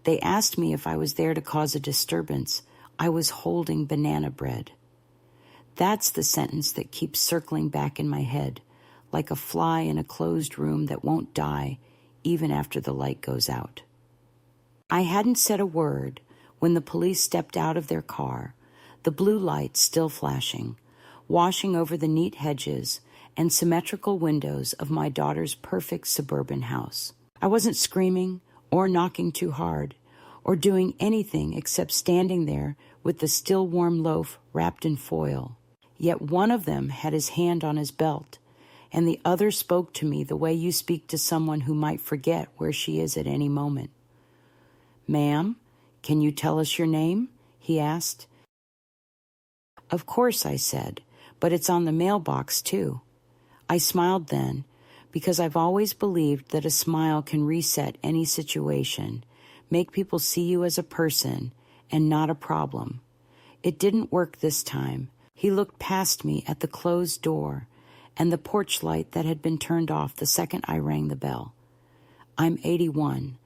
They asked me if I was there to cause a disturbance. I was holding banana bread. That's the sentence that keeps circling back in my head, like a fly in a closed room that won't die even after the light goes out. I hadn't said a word when the police stepped out of their car, the blue light still flashing, washing over the neat hedges and symmetrical windows of my daughter's perfect suburban house. I wasn't screaming or knocking too hard or doing anything except standing there with the still warm loaf wrapped in foil. Yet one of them had his hand on his belt, and the other spoke to me the way you speak to someone who might forget where she is at any moment. "Ma'am, can you tell us your name?" he asked. "Of course," I said, "but it's on the mailbox, too." I smiled then, because I've always believed that a smile can reset any situation, make people see you as a person and not a problem. It didn't work this time. He looked past me at the closed door and the porch light that had been turned off the second I rang the bell. I'm 81,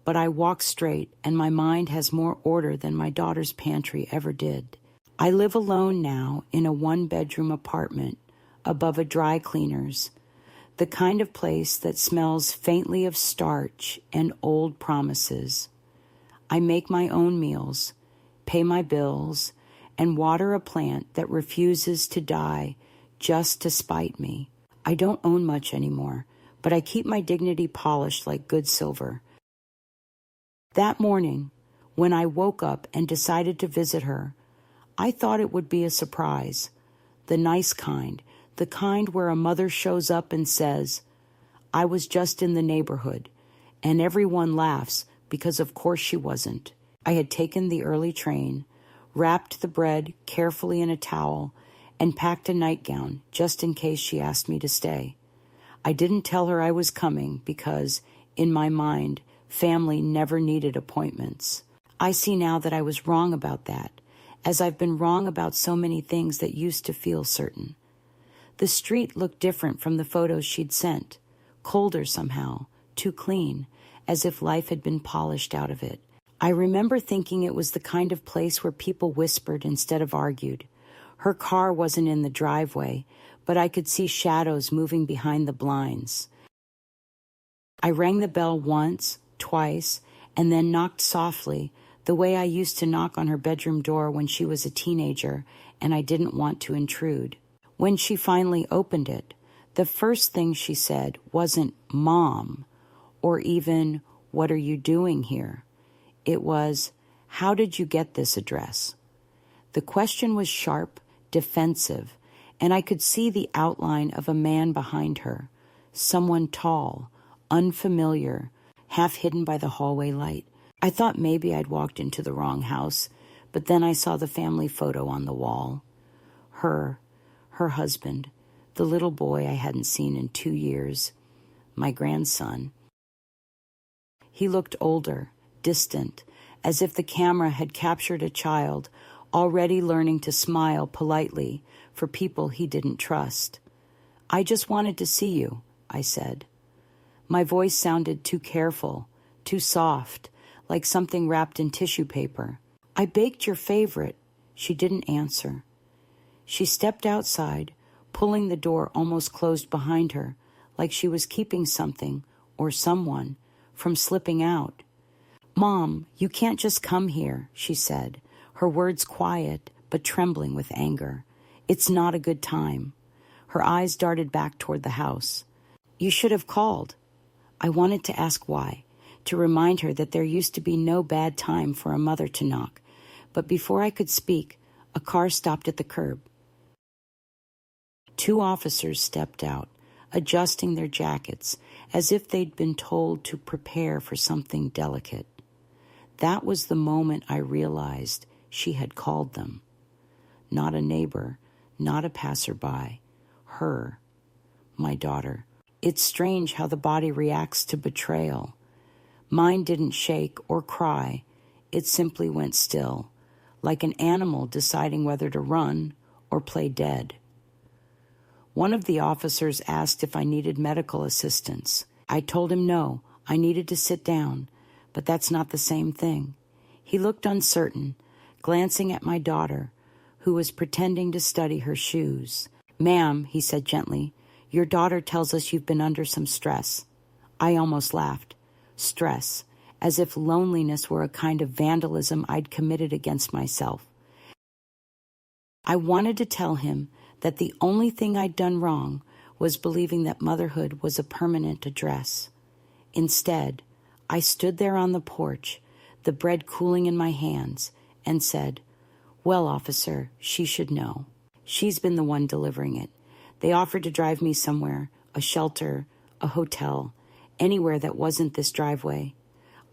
but I walk straight and my mind has more order than my daughter's pantry ever did. I live alone now in a one-bedroom apartment above a dry cleaner's, the kind of place that smells faintly of starch and old promises. I make my own meals, pay my bills, and water a plant that refuses to die just to spite me. I don't own much anymore, but I keep my dignity polished like good silver. That morning, when I woke up and decided to visit her, I thought it would be a surprise, the nice kind, the kind where a mother shows up and says, "I was just in the neighborhood," and everyone laughs because of course she wasn't. I had taken the early train, wrapped the bread carefully in a towel, and packed a nightgown just in case she asked me to stay. I didn't tell her I was coming because, in my mind, family never needed appointments. I see now that I was wrong about that, as I've been wrong about so many things that used to feel certain. The street looked different from the photos she'd sent, colder somehow, too clean, as if life had been polished out of it. I remember thinking it was the kind of place where people whispered instead of argued. Her car wasn't in the driveway, but I could see shadows moving behind the blinds. I rang the bell once, twice, and then knocked softly, the way I used to knock on her bedroom door when she was a teenager and I didn't want to intrude. When she finally opened it, the first thing she said wasn't "Mom," or even "What are you doing here?" It was, "How did you get this address?" The question was sharp, defensive, and I could see the outline of a man behind her, someone tall, unfamiliar, half hidden by the hallway light. I thought maybe I'd walked into the wrong house, but then I saw the family photo on the wall. Her husband, the little boy I hadn't seen in 2 years, my grandson. He looked older, distant, as if the camera had captured a child already learning to smile politely for people he didn't trust. "I just wanted to see you," I said. My voice sounded too careful, too soft, like something wrapped in tissue paper. "I baked your favorite." She didn't answer. She stepped outside, pulling the door almost closed behind her, like she was keeping something, or someone, from slipping out. "Mom, you can't just come here," she said, her words quiet but trembling with anger. "It's not a good time." Her eyes darted back toward the house. "You should have called." I wanted to ask why, to remind her that there used to be no bad time for a mother to knock, but before I could speak, a car stopped at the curb. 2 officers stepped out, adjusting their jackets, as if they'd been told to prepare for something delicate. That was the moment I realized she had called them. Not a neighbor, not a passerby. Her, my daughter. It's strange how the body reacts to betrayal. Mine didn't shake or cry. It simply went still, like an animal deciding whether to run or play dead. One of the officers asked if I needed medical assistance. I told him no, I needed to sit down, but that's not the same thing. He looked uncertain, glancing at my daughter, who was pretending to study her shoes. "Ma'am," he said gently, "your daughter tells us you've been under some stress." I almost laughed. Stress, as if loneliness were a kind of vandalism I'd committed against myself. I wanted to tell him that the only thing I'd done wrong was believing that motherhood was a permanent address. Instead, I stood there on the porch, the bread cooling in my hands, and said, "Well, officer, she should know. She's been the one delivering it. They offered to drive me somewhere, a shelter, a hotel, anywhere that wasn't this driveway.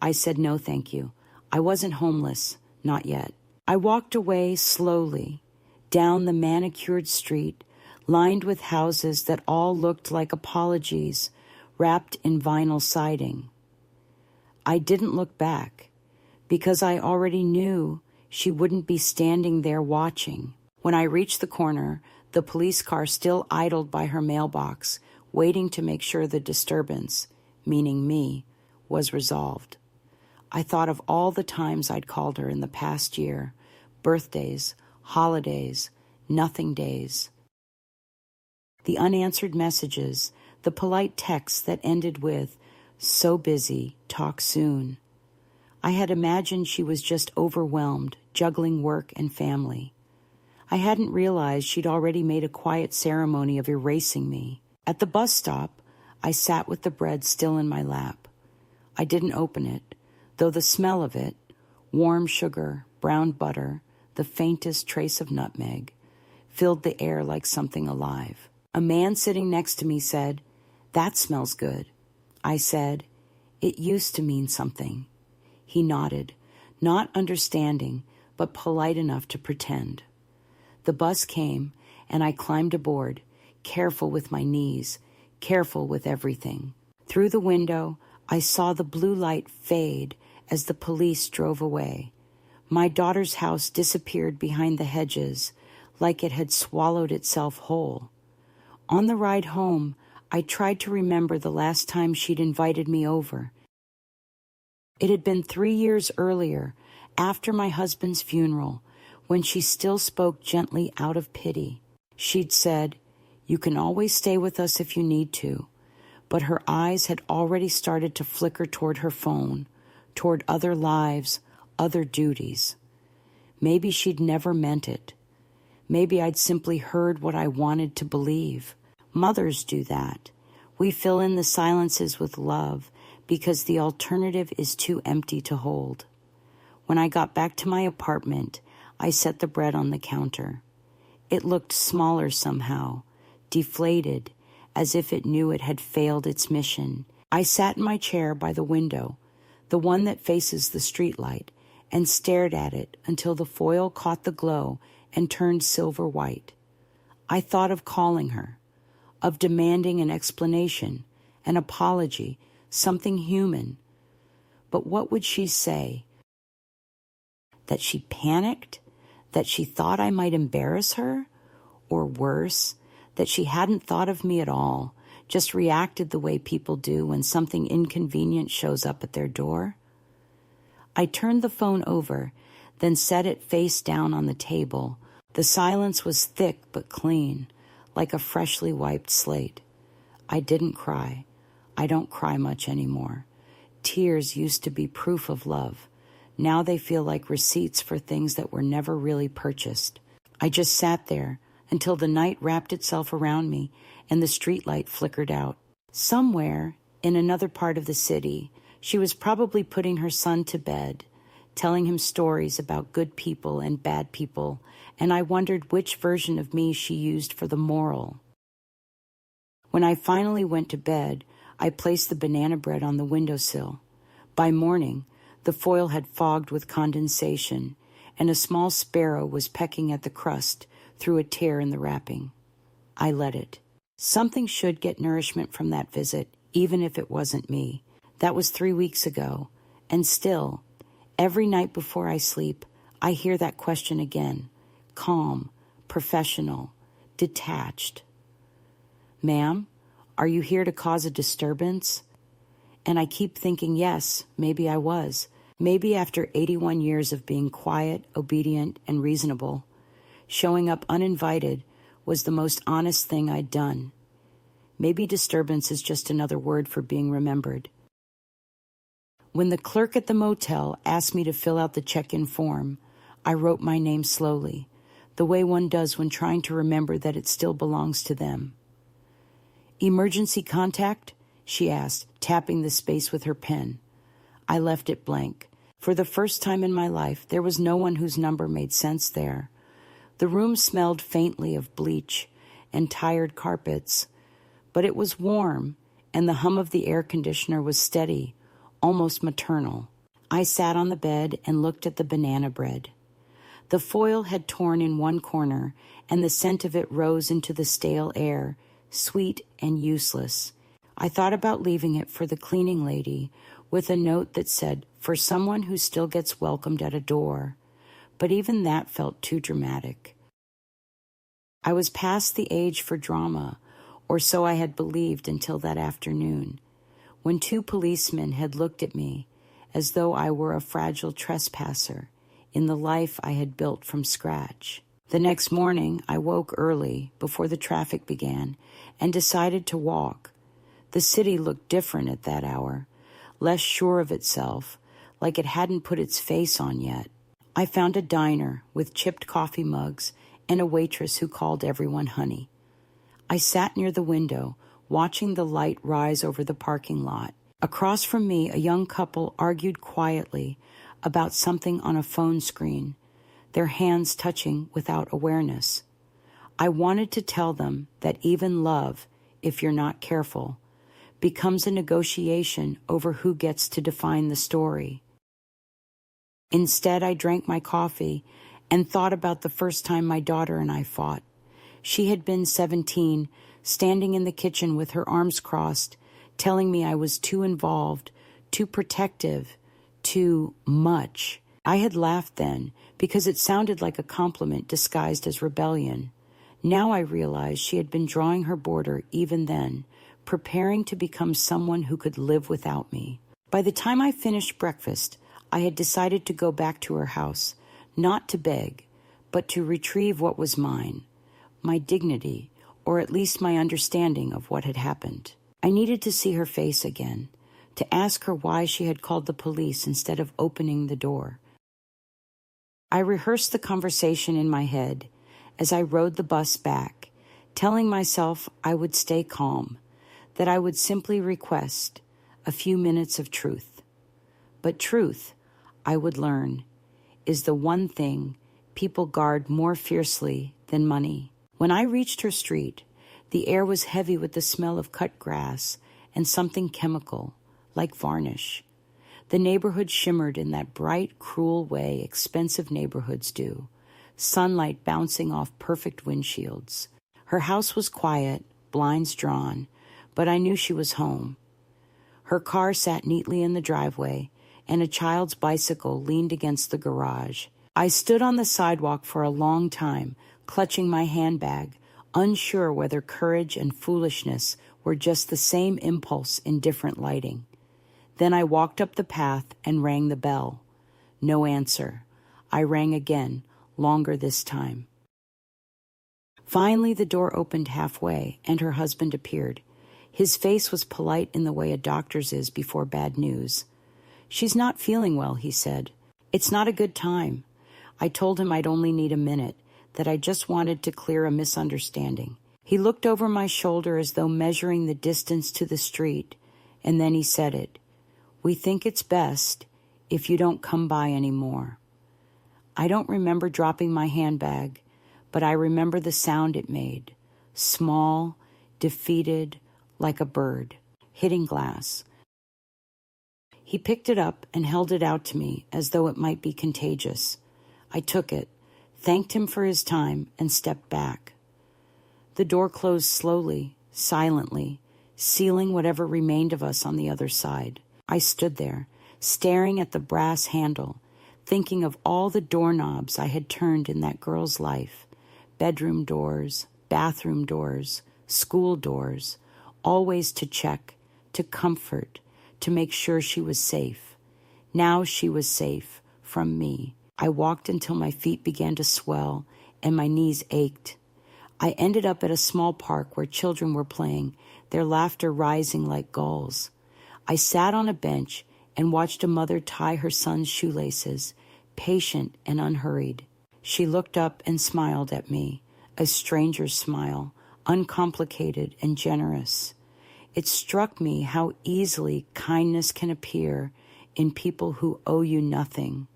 I said no, thank you. I wasn't homeless, not yet." I walked away slowly, down the manicured street, lined with houses that all looked like apologies, wrapped in vinyl siding. I didn't look back, because I already knew she wouldn't be standing there watching. When I reached the corner, the police car still idled by her mailbox, waiting to make sure the disturbance, meaning me, was resolved. I thought of all the times I'd called her in the past year, birthdays, holidays, nothing days. The unanswered messages, the polite texts that ended with, "So busy, talk soon." I had imagined she was just overwhelmed, juggling work and family. I hadn't realized she'd already made a quiet ceremony of erasing me. At the bus stop, I sat with the bread still in my lap. I didn't open it, though the smell of it, warm sugar, brown butter, the faintest trace of nutmeg, filled the air like something alive. A man sitting next to me said, "That smells good." I said, "It used to mean something." He nodded, not understanding, but polite enough to pretend. The bus came, and I climbed aboard, careful with my knees, careful with everything. Through the window, I saw the blue light fade as the police drove away. My daughter's house disappeared behind the hedges, like it had swallowed itself whole. On the ride home, I tried to remember the last time she'd invited me over. It had been 3 years earlier, after my husband's funeral, when she still spoke gently out of pity. She'd said, "You can always stay with us if you need to," but her eyes had already started to flicker toward her phone, toward other lives, other duties. Maybe she'd never meant it. Maybe I'd simply heard what I wanted to believe. Mothers do that. We fill in the silences with love because the alternative is too empty to hold. When I got back to my apartment, I set the bread on the counter. It looked smaller somehow, deflated, as if it knew it had failed its mission. I sat in my chair by the window, the one that faces the streetlight, and stared at it until the foil caught the glow and turned silver white. I thought of calling her, of demanding an explanation, an apology, something human. But what would she say? That she panicked? That she thought I might embarrass her? Or worse, that she hadn't thought of me at all, just reacted the way people do when something inconvenient shows up at their door? I turned the phone over, then set it face down on the table. The silence was thick but clean, like a freshly wiped slate. I didn't cry. I don't cry much anymore. Tears used to be proof of love. Now they feel like receipts for things that were never really purchased. I just sat there until the night wrapped itself around me and the streetlight flickered out. Somewhere in another part of the city, she was probably putting her son to bed, telling him stories about good people and bad people, and I wondered which version of me she used for the moral. When I finally went to bed, I placed the banana bread on the windowsill. By morning, the foil had fogged with condensation, and a small sparrow was pecking at the crust through a tear in the wrapping. I let it. Something should get nourishment from that visit, even if it wasn't me. That was 3 weeks ago, and still, every night before I sleep, I hear that question again. Calm, professional, detached. "Ma'am, are you here to cause a disturbance?" And I keep thinking, yes, maybe I was. Maybe after 81 years of being quiet, obedient, and reasonable, showing up uninvited was the most honest thing I'd done. Maybe disturbance is just another word for being remembered. When the clerk at the motel asked me to fill out the check-in form, I wrote my name slowly, the way one does when trying to remember that it still belongs to them. "Emergency contact?" she asked, tapping the space with her pen. I left it blank. For the first time in my life, there was no one whose number made sense there. The room smelled faintly of bleach and tired carpets, but it was warm, and the hum of the air conditioner was steady, almost maternal. I sat on the bed and looked at the banana bread. The foil had torn in one corner, and the scent of it rose into the stale air, sweet and useless. I thought about leaving it for the cleaning lady, with a note that said, "For someone who still gets welcomed at a door," but even that felt too dramatic. I was past the age for drama, or so I had believed until that afternoon, when 2 policemen had looked at me as though I were a fragile trespasser in the life I had built from scratch. The next morning, I woke early, before the traffic began, and decided to walk. The city looked different at that hour, less sure of itself, like it hadn't put its face on yet. I found a diner with chipped coffee mugs and a waitress who called everyone honey. I sat near the window, watching the light rise over the parking lot. Across from me, a young couple argued quietly about something on a phone screen, their hands touching without awareness. I wanted to tell them that even love, if you're not careful, becomes a negotiation over who gets to define the story. Instead, I drank my coffee and thought about the first time my daughter and I fought. She had been 17, standing in the kitchen with her arms crossed, telling me I was too involved, too protective, too much. I had laughed then because it sounded like a compliment disguised as rebellion. Now I realized she had been drawing her border even then, preparing to become someone who could live without me. By the time I finished breakfast, I had decided to go back to her house, not to beg, but to retrieve what was mine, my dignity, or at least my understanding of what had happened. I needed to see her face again, to ask her why she had called the police instead of opening the door. I rehearsed the conversation in my head as I rode the bus back, telling myself I would stay calm, that I would simply request a few minutes of truth. But truth, I would learn, is the one thing people guard more fiercely than money. When I reached her street, the air was heavy with the smell of cut grass and something chemical, like varnish. The neighborhood shimmered in that bright, cruel way expensive neighborhoods do, sunlight bouncing off perfect windshields. Her house was quiet, blinds drawn, but I knew she was home. Her car sat neatly in the driveway, and a child's bicycle leaned against the garage. I stood on the sidewalk for a long time, clutching my handbag, unsure whether courage and foolishness were just the same impulse in different lighting. Then I walked up the path and rang the bell. No answer. I rang again, longer this time. Finally, the door opened halfway, and her husband appeared. His face was polite in the way a doctor's is before bad news. "She's not feeling well," he said. "It's not a good time." I told him I'd only need a minute, that I just wanted to clear a misunderstanding. He looked over my shoulder as though measuring the distance to the street, and then he said it. "We think it's best if you don't come by anymore." I don't remember dropping my handbag, but I remember the sound it made, small, defeated, like a bird, hitting glass. He picked it up and held it out to me as though it might be contagious. I took it, thanked him for his time, and stepped back. The door closed slowly, silently, sealing whatever remained of us on the other side. I stood there, staring at the brass handle, thinking of all the doorknobs I had turned in that girl's life. Bedroom doors, bathroom doors, school doors, always to check, to comfort, to make sure she was safe. Now she was safe from me. I walked until my feet began to swell and my knees ached. I ended up at a small park where children were playing, their laughter rising like gulls. I sat on a bench and watched a mother tie her son's shoelaces, patient and unhurried. She looked up and smiled at me, a stranger's smile, uncomplicated and generous. It struck me how easily kindness can appear in people who owe you nothing,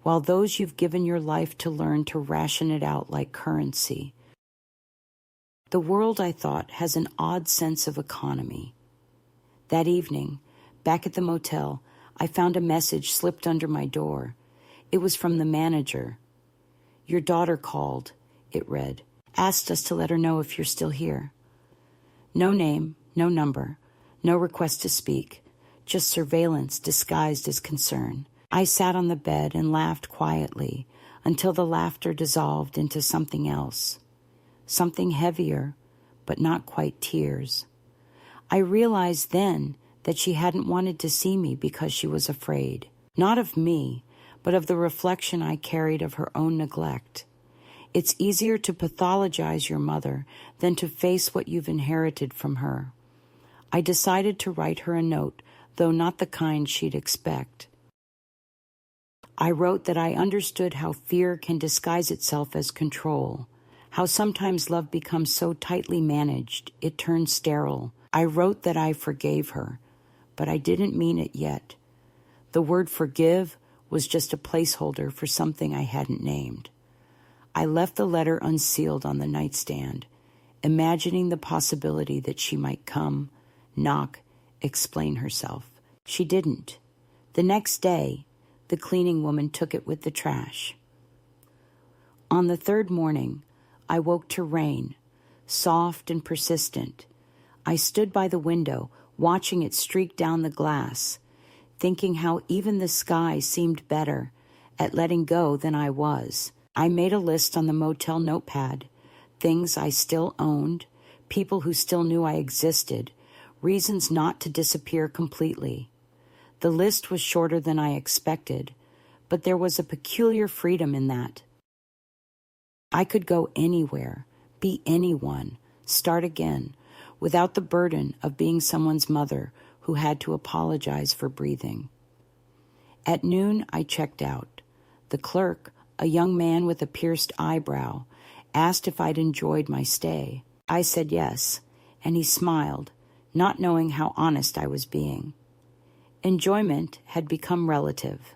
while those you've given your life to learn to ration it out like currency. The world, I thought, has an odd sense of economy. That evening, back at the motel, I found a message slipped under my door. It was from the manager. "Your daughter called," it read. "Asked us to let her know if you're still here." No name, no number, no request to speak, just surveillance disguised as concern. I sat on the bed and laughed quietly until the laughter dissolved into something else. Something heavier, but not quite tears. I realized then that she hadn't wanted to see me because she was afraid, not of me, but of the reflection I carried of her own neglect. It's easier to pathologize your mother than to face what you've inherited from her. I decided to write her a note, though not the kind she'd expect. I wrote that I understood how fear can disguise itself as control, how sometimes love becomes so tightly managed it turns sterile. I wrote that I forgave her, but I didn't mean it yet. The word forgive was just a placeholder for something I hadn't named. I left the letter unsealed on the nightstand, imagining the possibility that she might come, knock, explain herself. She didn't. The next day, the cleaning woman took it with the trash. On the third morning, I woke to rain, soft and persistent. I stood by the window, watching it streak down the glass, thinking how even the sky seemed better at letting go than I was. I made a list on the motel notepad, things I still owned, people who still knew I existed, reasons not to disappear completely. The list was shorter than I expected, but there was a peculiar freedom in that. I could go anywhere, be anyone, start again, without the burden of being someone's mother who had to apologize for breathing. At noon, I checked out. The clerk, a young man with a pierced eyebrow, asked if I'd enjoyed my stay. I said yes, and he smiled, not knowing how honest I was being. Enjoyment had become relative.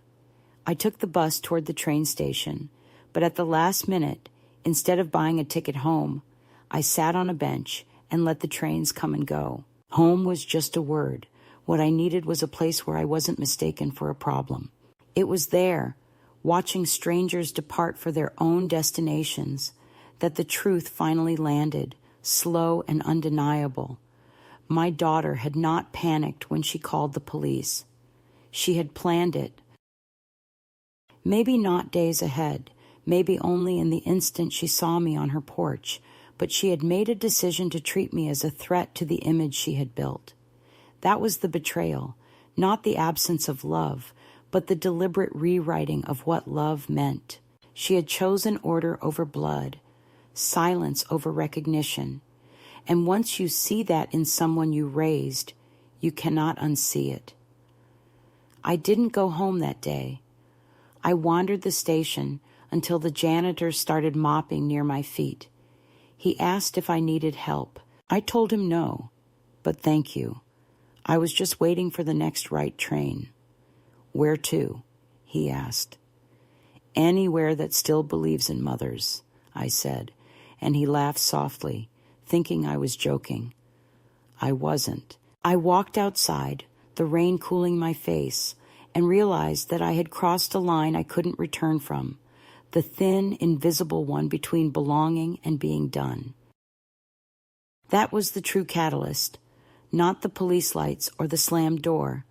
I took the bus toward the train station, but at the last minute, instead of buying a ticket home, I sat on a bench and let the trains come and go. Home was just a word. What I needed was a place where I wasn't mistaken for a problem. It was there, watching strangers depart for their own destinations, that the truth finally landed, slow and undeniable. My daughter had not panicked when she called the police. She had planned it. Maybe not days ahead, maybe only in the instant she saw me on her porch, but she had made a decision to treat me as a threat to the image she had built. That was the betrayal, not the absence of love, but the deliberate rewriting of what love meant. She had chosen order over blood, silence over recognition. And once you see that in someone you raised, you cannot unsee it. I didn't go home that day. I wandered the station until the janitor started mopping near my feet. He asked if I needed help. I told him no, but thank you. I was just waiting for the next right train. Where to? He asked. Anywhere that still believes in mothers, I said, and he laughed softly, thinking I was joking. I wasn't. I walked outside, the rain cooling my face, and realized that I had crossed a line I couldn't return from, the thin, invisible one between belonging and being done. That was the true catalyst, not the police lights or the slammed door,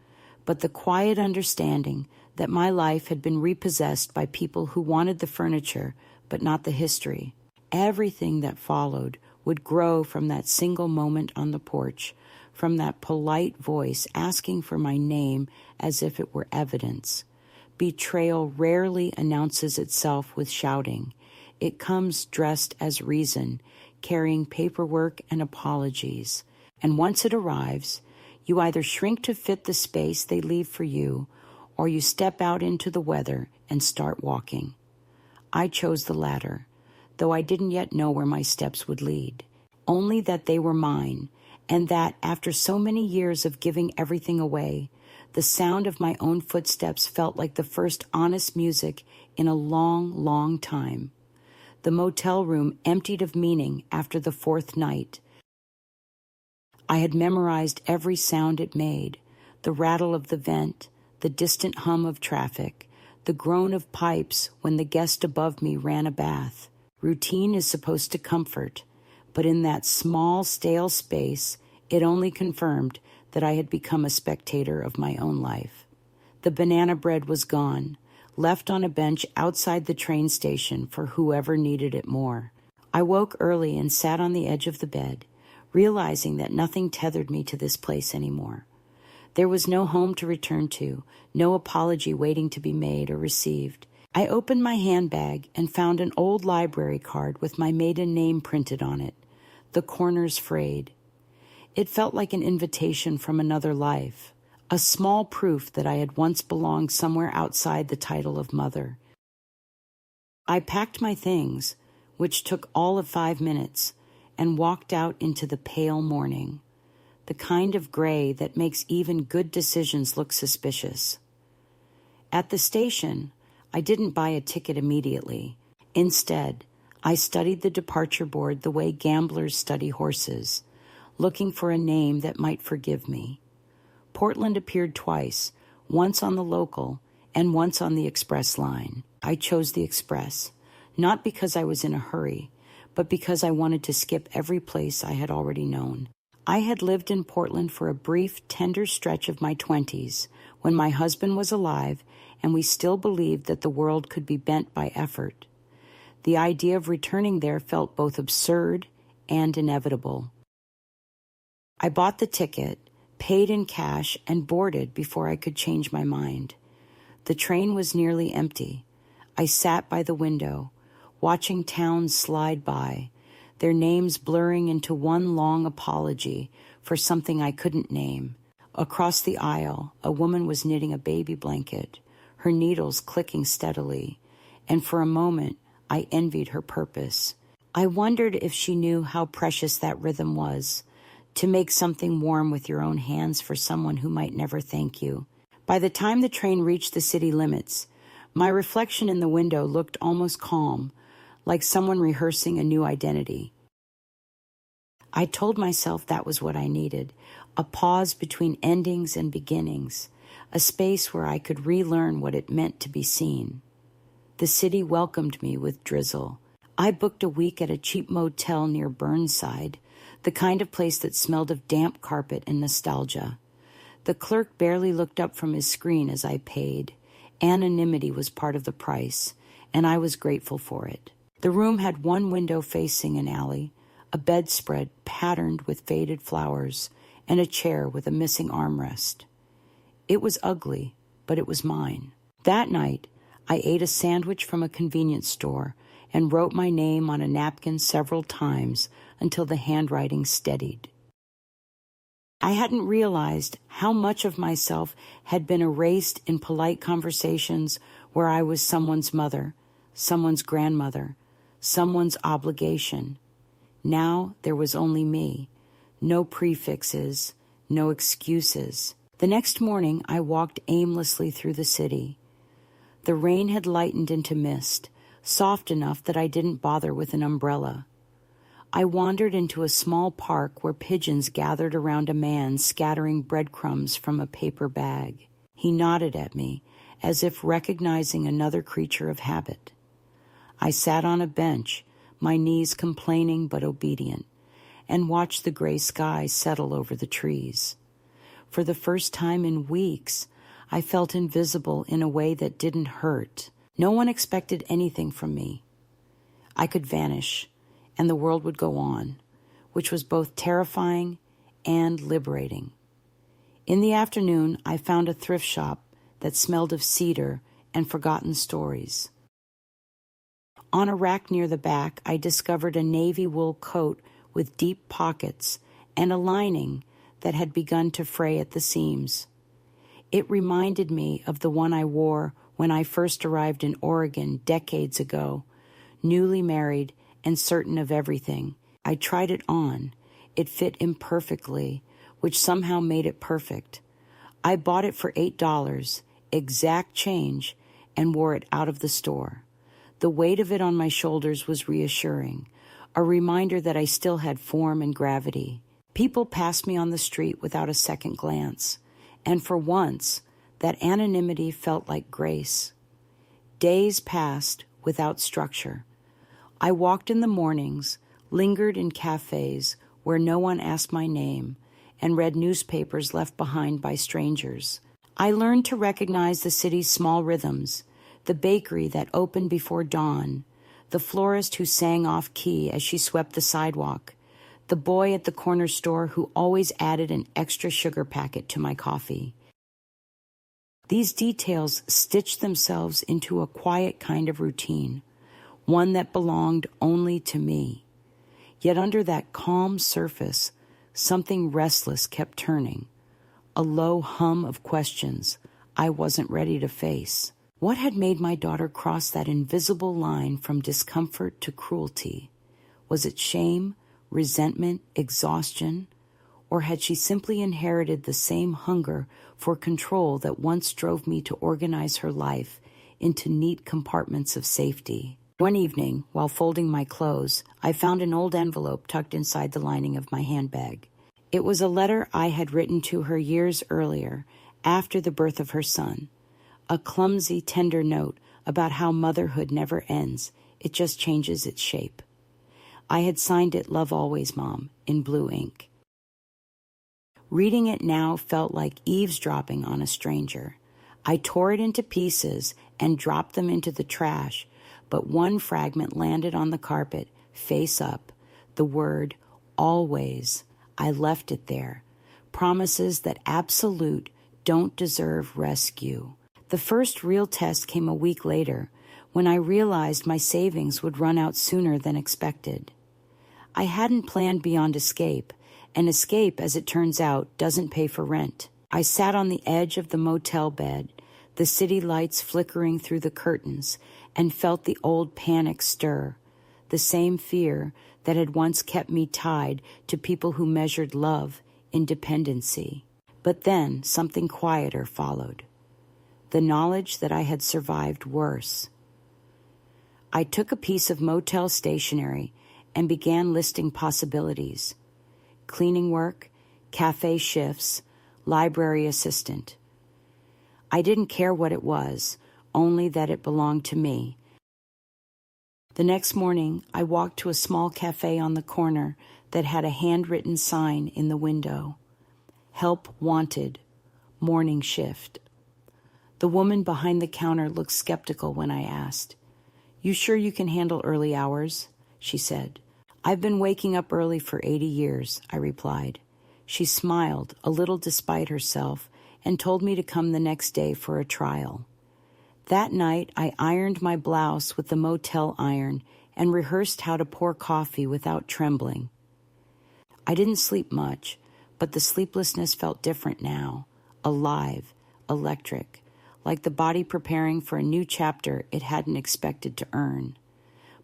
but the quiet understanding that my life had been repossessed by people who wanted the furniture, but not the history. Everything that followed would grow from that single moment on the porch, from that polite voice asking for my name as if it were evidence. Betrayal rarely announces itself with shouting. It comes dressed as reason, carrying paperwork and apologies. And once it arrives, you either shrink to fit the space they leave for you, or you step out into the weather and start walking. I chose the latter, though I didn't yet know where my steps would lead. Only that they were mine, and that after so many years of giving everything away, the sound of my own footsteps felt like the first honest music in a long, long time. The motel room emptied of meaning after the fourth night. I had memorized every sound it made, the rattle of the vent, the distant hum of traffic, the groan of pipes when the guest above me ran a bath. Routine is supposed to comfort, but in that small, stale space, it only confirmed that I had become a spectator of my own life. The banana bread was gone, left on a bench outside the train station for whoever needed it more. I woke early and sat on the edge of the bed, realizing that nothing tethered me to this place anymore. There was no home to return to, no apology waiting to be made or received. I opened my handbag and found an old library card with my maiden name printed on it, the corners frayed. It felt like an invitation from another life, a small proof that I had once belonged somewhere outside the title of mother. I packed my things, which took all of 5 minutes, and walked out into the pale morning, the kind of gray that makes even good decisions look suspicious. At the station, I didn't buy a ticket immediately. Instead, I studied the departure board the way gamblers study horses, looking for a name that might forgive me. Portland appeared twice, once on the local and once on the express line. I chose the express, not because I was in a hurry, but because I wanted to skip every place I had already known. I had lived in Portland for a brief, tender stretch of my 20s, when my husband was alive and we still believed that the world could be bent by effort. The idea of returning there felt both absurd and inevitable. I bought the ticket, paid in cash, and boarded before I could change my mind. The train was nearly empty. I sat by the window, watching towns slide by, their names blurring into one long apology for something I couldn't name. Across the aisle, a woman was knitting a baby blanket, her needles clicking steadily, and for a moment, I envied her purpose. I wondered if she knew how precious that rhythm was, to make something warm with your own hands for someone who might never thank you. By the time the train reached the city limits, my reflection in the window looked almost calm, like someone rehearsing a new identity. I told myself that was what I needed, a pause between endings and beginnings, a space where I could relearn what it meant to be seen. The city welcomed me with drizzle. I booked a week at a cheap motel near Burnside, the kind of place that smelled of damp carpet and nostalgia. The clerk barely looked up from his screen as I paid. Anonymity was part of the price, and I was grateful for it. The room had one window facing an alley, a bedspread patterned with faded flowers, and a chair with a missing armrest. It was ugly, but it was mine. That night, I ate a sandwich from a convenience store and wrote my name on a napkin several times until the handwriting steadied. I hadn't realized how much of myself had been erased in polite conversations where I was someone's mother, someone's grandmother, someone's obligation. Now there was only me, no prefixes, no excuses. The next morning I walked aimlessly through the city. The rain had lightened into mist, soft enough that I didn't bother with an umbrella. I wandered into a small park where pigeons gathered around a man scattering breadcrumbs from a paper bag. He nodded at me, as if recognizing another creature of habit. I sat on a bench, my knees complaining but obedient, and watched the gray sky settle over the trees. For the first time in weeks, I felt invisible in a way that didn't hurt. No one expected anything from me. I could vanish, and the world would go on, which was both terrifying and liberating. In the afternoon, I found a thrift shop that smelled of cedar and forgotten stories. On a rack near the back, I discovered a navy wool coat with deep pockets and a lining that had begun to fray at the seams. It reminded me of the one I wore when I first arrived in Oregon decades ago, newly married and certain of everything. I tried it on. It fit imperfectly, which somehow made it perfect. I bought it for $8, exact change, and wore it out of the store. The weight of it on my shoulders was reassuring, a reminder that I still had form and gravity. People passed me on the street without a second glance, and for once, that anonymity felt like grace. Days passed without structure. I walked in the mornings, lingered in cafes where no one asked my name, and read newspapers left behind by strangers. I learned to recognize the city's small rhythms, the bakery that opened before dawn, the florist who sang off-key as she swept the sidewalk, the boy at the corner store who always added an extra sugar packet to my coffee. These details stitched themselves into a quiet kind of routine, one that belonged only to me. Yet under that calm surface, something restless kept turning, a low hum of questions I wasn't ready to face. What had made my daughter cross that invisible line from discomfort to cruelty? Was it shame, resentment, exhaustion? Or had she simply inherited the same hunger for control that once drove me to organize her life into neat compartments of safety? One evening, while folding my clothes, I found an old envelope tucked inside the lining of my handbag. It was a letter I had written to her years earlier, after the birth of her son. A clumsy, tender note about how motherhood never ends, it just changes its shape. I had signed it "Love Always, Mom," in blue ink. Reading it now felt like eavesdropping on a stranger. I tore it into pieces and dropped them into the trash, but one fragment landed on the carpet, face up, the word "always." I left it there. Promises that absolute don't deserve rescue. The first real test came a week later, when I realized my savings would run out sooner than expected. I hadn't planned beyond escape, and escape, as it turns out, doesn't pay for rent. I sat on the edge of the motel bed, the city lights flickering through the curtains, and felt the old panic stir, the same fear that had once kept me tied to people who measured love in dependency. But then something quieter followed. The knowledge that I had survived worse. I took a piece of motel stationery and began listing possibilities. Cleaning work, cafe shifts, library assistant. I didn't care what it was, only that it belonged to me. The next morning, I walked to a small cafe on the corner that had a handwritten sign in the window. Help wanted, morning shift. The woman behind the counter looked skeptical when I asked. "You sure you can handle early hours?" she said. "I've been waking up early for 80 years, I replied. She smiled, a little despite herself, and told me to come the next day for a trial. That night, I ironed my blouse with the motel iron and rehearsed how to pour coffee without trembling. I didn't sleep much, but the sleeplessness felt different now, alive, electric, like the body preparing for a new chapter it hadn't expected to earn.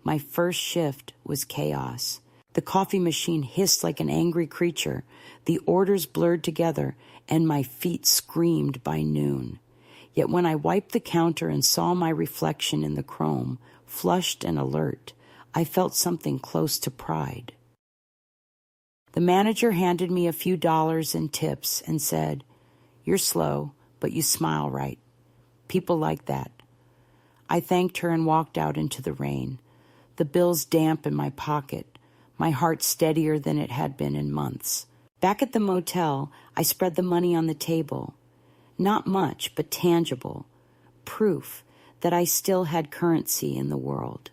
My first shift was chaos. The coffee machine hissed like an angry creature, the orders blurred together, and my feet screamed by noon. Yet when I wiped the counter and saw my reflection in the chrome, flushed and alert, I felt something close to pride. The manager handed me a few dollars in tips and said, "You're slow, but you smile right. People like that." I thanked her and walked out into the rain, the bills damp in my pocket, my heart steadier than it had been in months. Back at the motel, I spread the money on the table. Not much, but tangible. Proof that I still had currency in the world.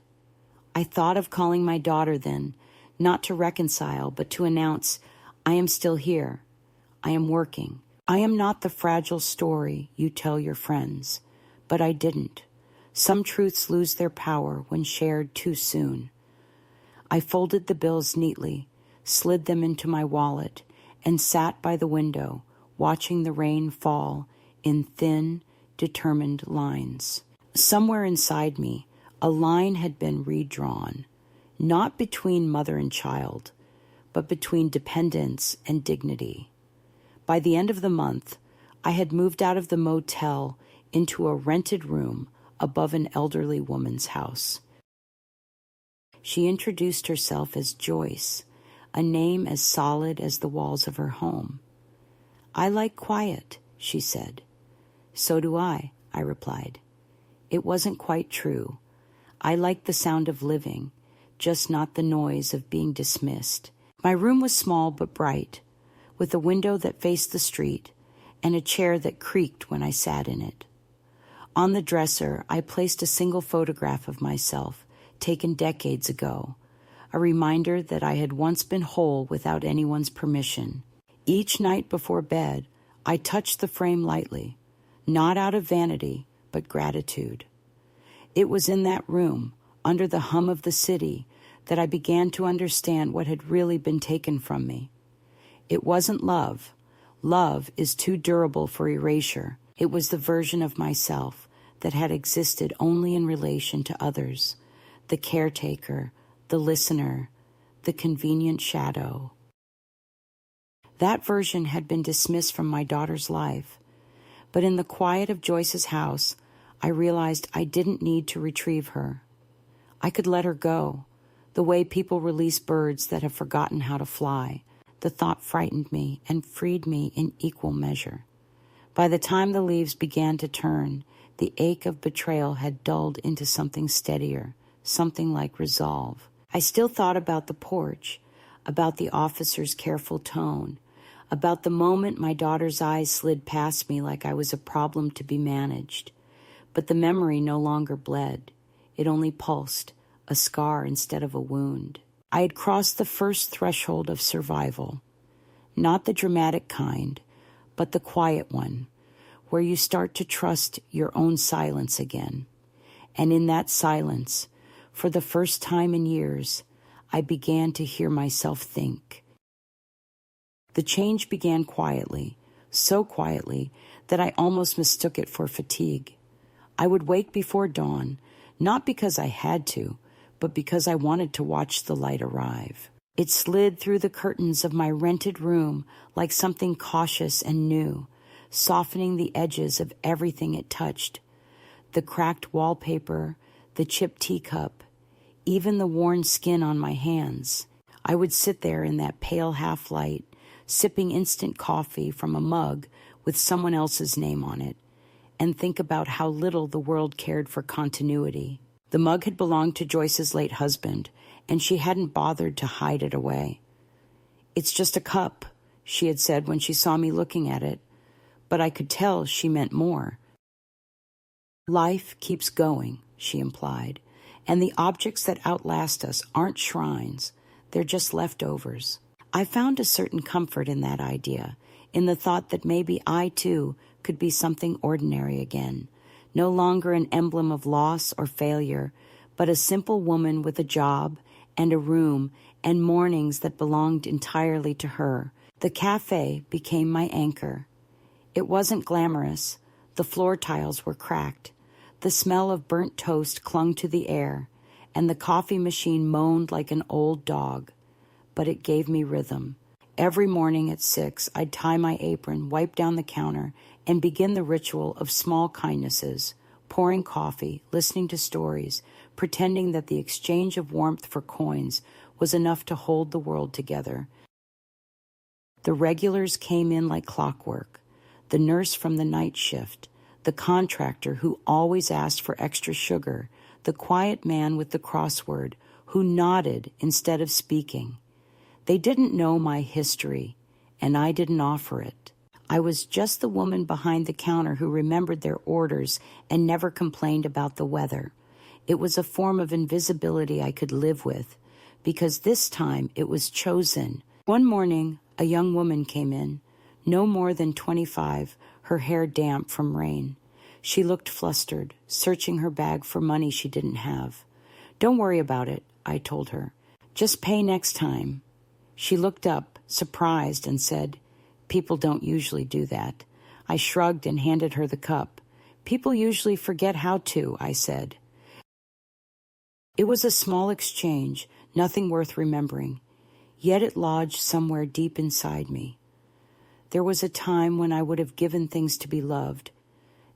I thought of calling my daughter then, not to reconcile, but to announce, I am still here. I am working. I am not the fragile story you tell your friends, but I didn't. Some truths lose their power when shared too soon. I folded the bills neatly, slid them into my wallet, and sat by the window, watching the rain fall in thin, determined lines. Somewhere inside me, a line had been redrawn, not between mother and child, but between dependence and dignity. By the end of the month, I had moved out of the motel into a rented room above an elderly woman's house. She introduced herself as Joyce, a name as solid as the walls of her home. "I like quiet," she said. "So do I replied. It wasn't quite true. I liked the sound of living, just not the noise of being dismissed. My room was small but bright, with a window that faced the street and a chair that creaked when I sat in it. On the dresser, I placed a single photograph of myself, taken decades ago, a reminder that I had once been whole without anyone's permission. Each night before bed, I touched the frame lightly, not out of vanity, but gratitude. It was in that room, under the hum of the city, that I began to understand what had really been taken from me. It wasn't love. Love is too durable for erasure. It was the version of myself that had existed only in relation to others, the caretaker, the listener, the convenient shadow. That version had been dismissed from my daughter's life, but in the quiet of Joyce's house, I realized I didn't need to retrieve her. I could let her go, the way people release birds that have forgotten how to fly. The thought frightened me and freed me in equal measure. By the time the leaves began to turn, the ache of betrayal had dulled into something steadier, something like resolve. I still thought about the porch, about the officer's careful tone, about the moment my daughter's eyes slid past me like I was a problem to be managed. But the memory no longer bled. It only pulsed, a scar instead of a wound. I had crossed the first threshold of survival, not the dramatic kind, but the quiet one, where you start to trust your own silence again. And in that silence, for the first time in years, I began to hear myself think. The change began quietly, so quietly that I almost mistook it for fatigue. I would wake before dawn, not because I had to, but because I wanted to watch the light arrive. It slid through the curtains of my rented room like something cautious and new, softening the edges of everything it touched. The cracked wallpaper, the chipped teacup, even the worn skin on my hands. I would sit there in that pale half-light, sipping instant coffee from a mug with someone else's name on it, and think about how little the world cared for continuity. The mug had belonged to Joyce's late husband, and she hadn't bothered to hide it away. "It's just a cup," she had said when she saw me looking at it, but I could tell she meant more. "Life keeps going," she implied, "and the objects that outlast us aren't shrines, they're just leftovers." I found a certain comfort in that idea, in the thought that maybe I, too, could be something ordinary again, no longer an emblem of loss or failure, but a simple woman with a job and a room and mornings that belonged entirely to her. The cafe became my anchor. It wasn't glamorous. The floor tiles were cracked. The smell of burnt toast clung to the air, and the coffee machine moaned like an old dog. But it gave me rhythm. Every morning at 6, I'd tie my apron, wipe down the counter, and begin the ritual of small kindnesses, pouring coffee, listening to stories, pretending that the exchange of warmth for coins was enough to hold the world together. The regulars came in like clockwork, the nurse from the night shift, the contractor who always asked for extra sugar, the quiet man with the crossword who nodded instead of speaking. They didn't know my history, and I didn't offer it. I was just the woman behind the counter who remembered their orders and never complained about the weather. It was a form of invisibility I could live with, because this time it was chosen. One morning, A young woman came in, no more than 25, her hair damp from rain. She looked flustered, searching her bag for money she didn't have. "Don't worry about it," I told her. "Just pay next time." She looked up, surprised, and said, "People don't usually do that." I shrugged and handed her the cup. "People usually forget how to," I said. It was a small exchange, nothing worth remembering, yet it lodged somewhere deep inside me. There was a time when I would have given things to be loved.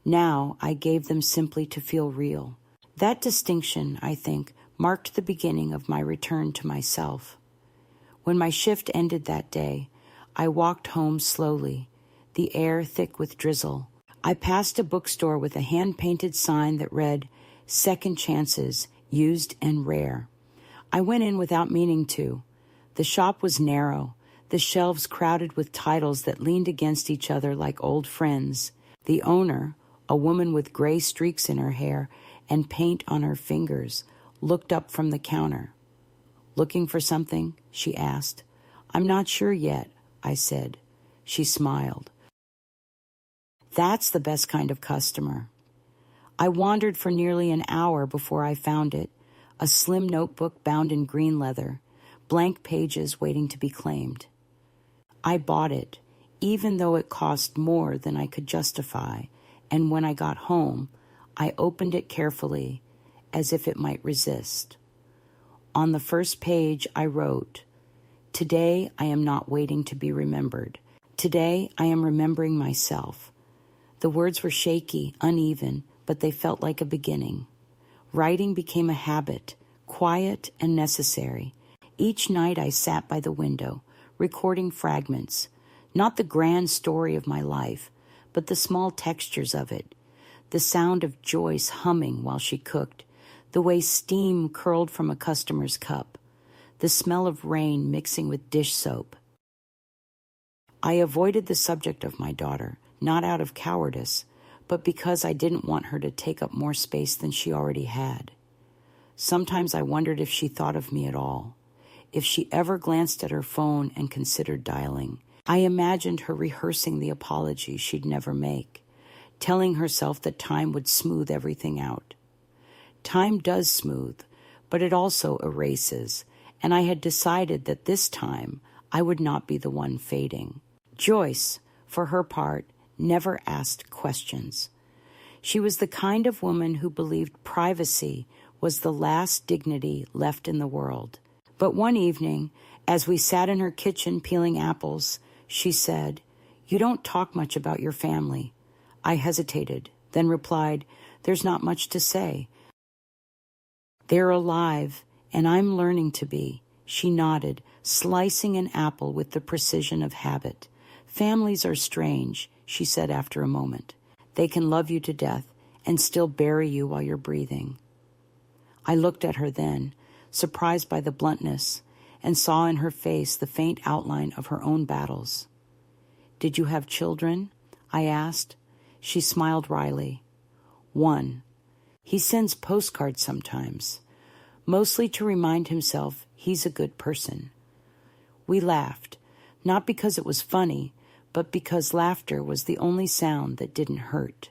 Now I gave them simply to feel real. That distinction, I think, marked the beginning of my return to myself. When my shift ended that day, I walked home slowly, the air thick with drizzle. I passed a bookstore with a hand-painted sign that read, "Second Chances, Used and Rare." I went in without meaning to. The shop was narrow, the shelves crowded with titles that leaned against each other like old friends. The owner, a woman with gray streaks in her hair and paint on her fingers, looked up from the counter. "Looking for something?" she asked. "I'm not sure yet," I said. She smiled. That's the best kind of customer. I wandered for nearly an hour before I found it, a slim notebook bound in green leather, blank pages waiting to be claimed. I bought it, even though it cost more than I could justify, and when I got home, I opened it carefully, as if it might resist. On the first page, I wrote, "Today I am not waiting to be remembered. Today I am remembering myself." The words were shaky, uneven, but they felt like a beginning. Writing became a habit, quiet and necessary. Each night I sat by the window, recording fragments, not the grand story of my life, but the small textures of it, the sound of Joyce humming while she cooked, the way steam curled from a customer's cup, the smell of rain mixing with dish soap. I avoided the subject of my daughter, not out of cowardice, but because I didn't want her to take up more space than she already had. Sometimes I wondered if she thought of me at all, if she ever glanced at her phone and considered dialing. I imagined her rehearsing the apology she'd never make, telling herself that time would smooth everything out. Time does smooth, but it also erases, and I had decided that this time I would not be the one fading. Joyce, for her part, never asked questions. She was the kind of woman who believed privacy was the last dignity left in the world. But one evening, as we sat in her kitchen peeling apples, she said, "You don't talk much about your family." I hesitated, then replied, "There's not much to say. They're alive, and I'm learning to be." She nodded, slicing an apple with the precision of habit. "Families are strange," she said after a moment. "They can love you to death and still bury you while you're breathing." I looked at her then, surprised by the bluntness, and saw in her face the faint outline of her own battles. "Did you have children?" I asked. She smiled wryly. "One. He sends postcards sometimes, mostly to remind himself he's a good person." We laughed, not because it was funny, but because laughter was the only sound that didn't hurt.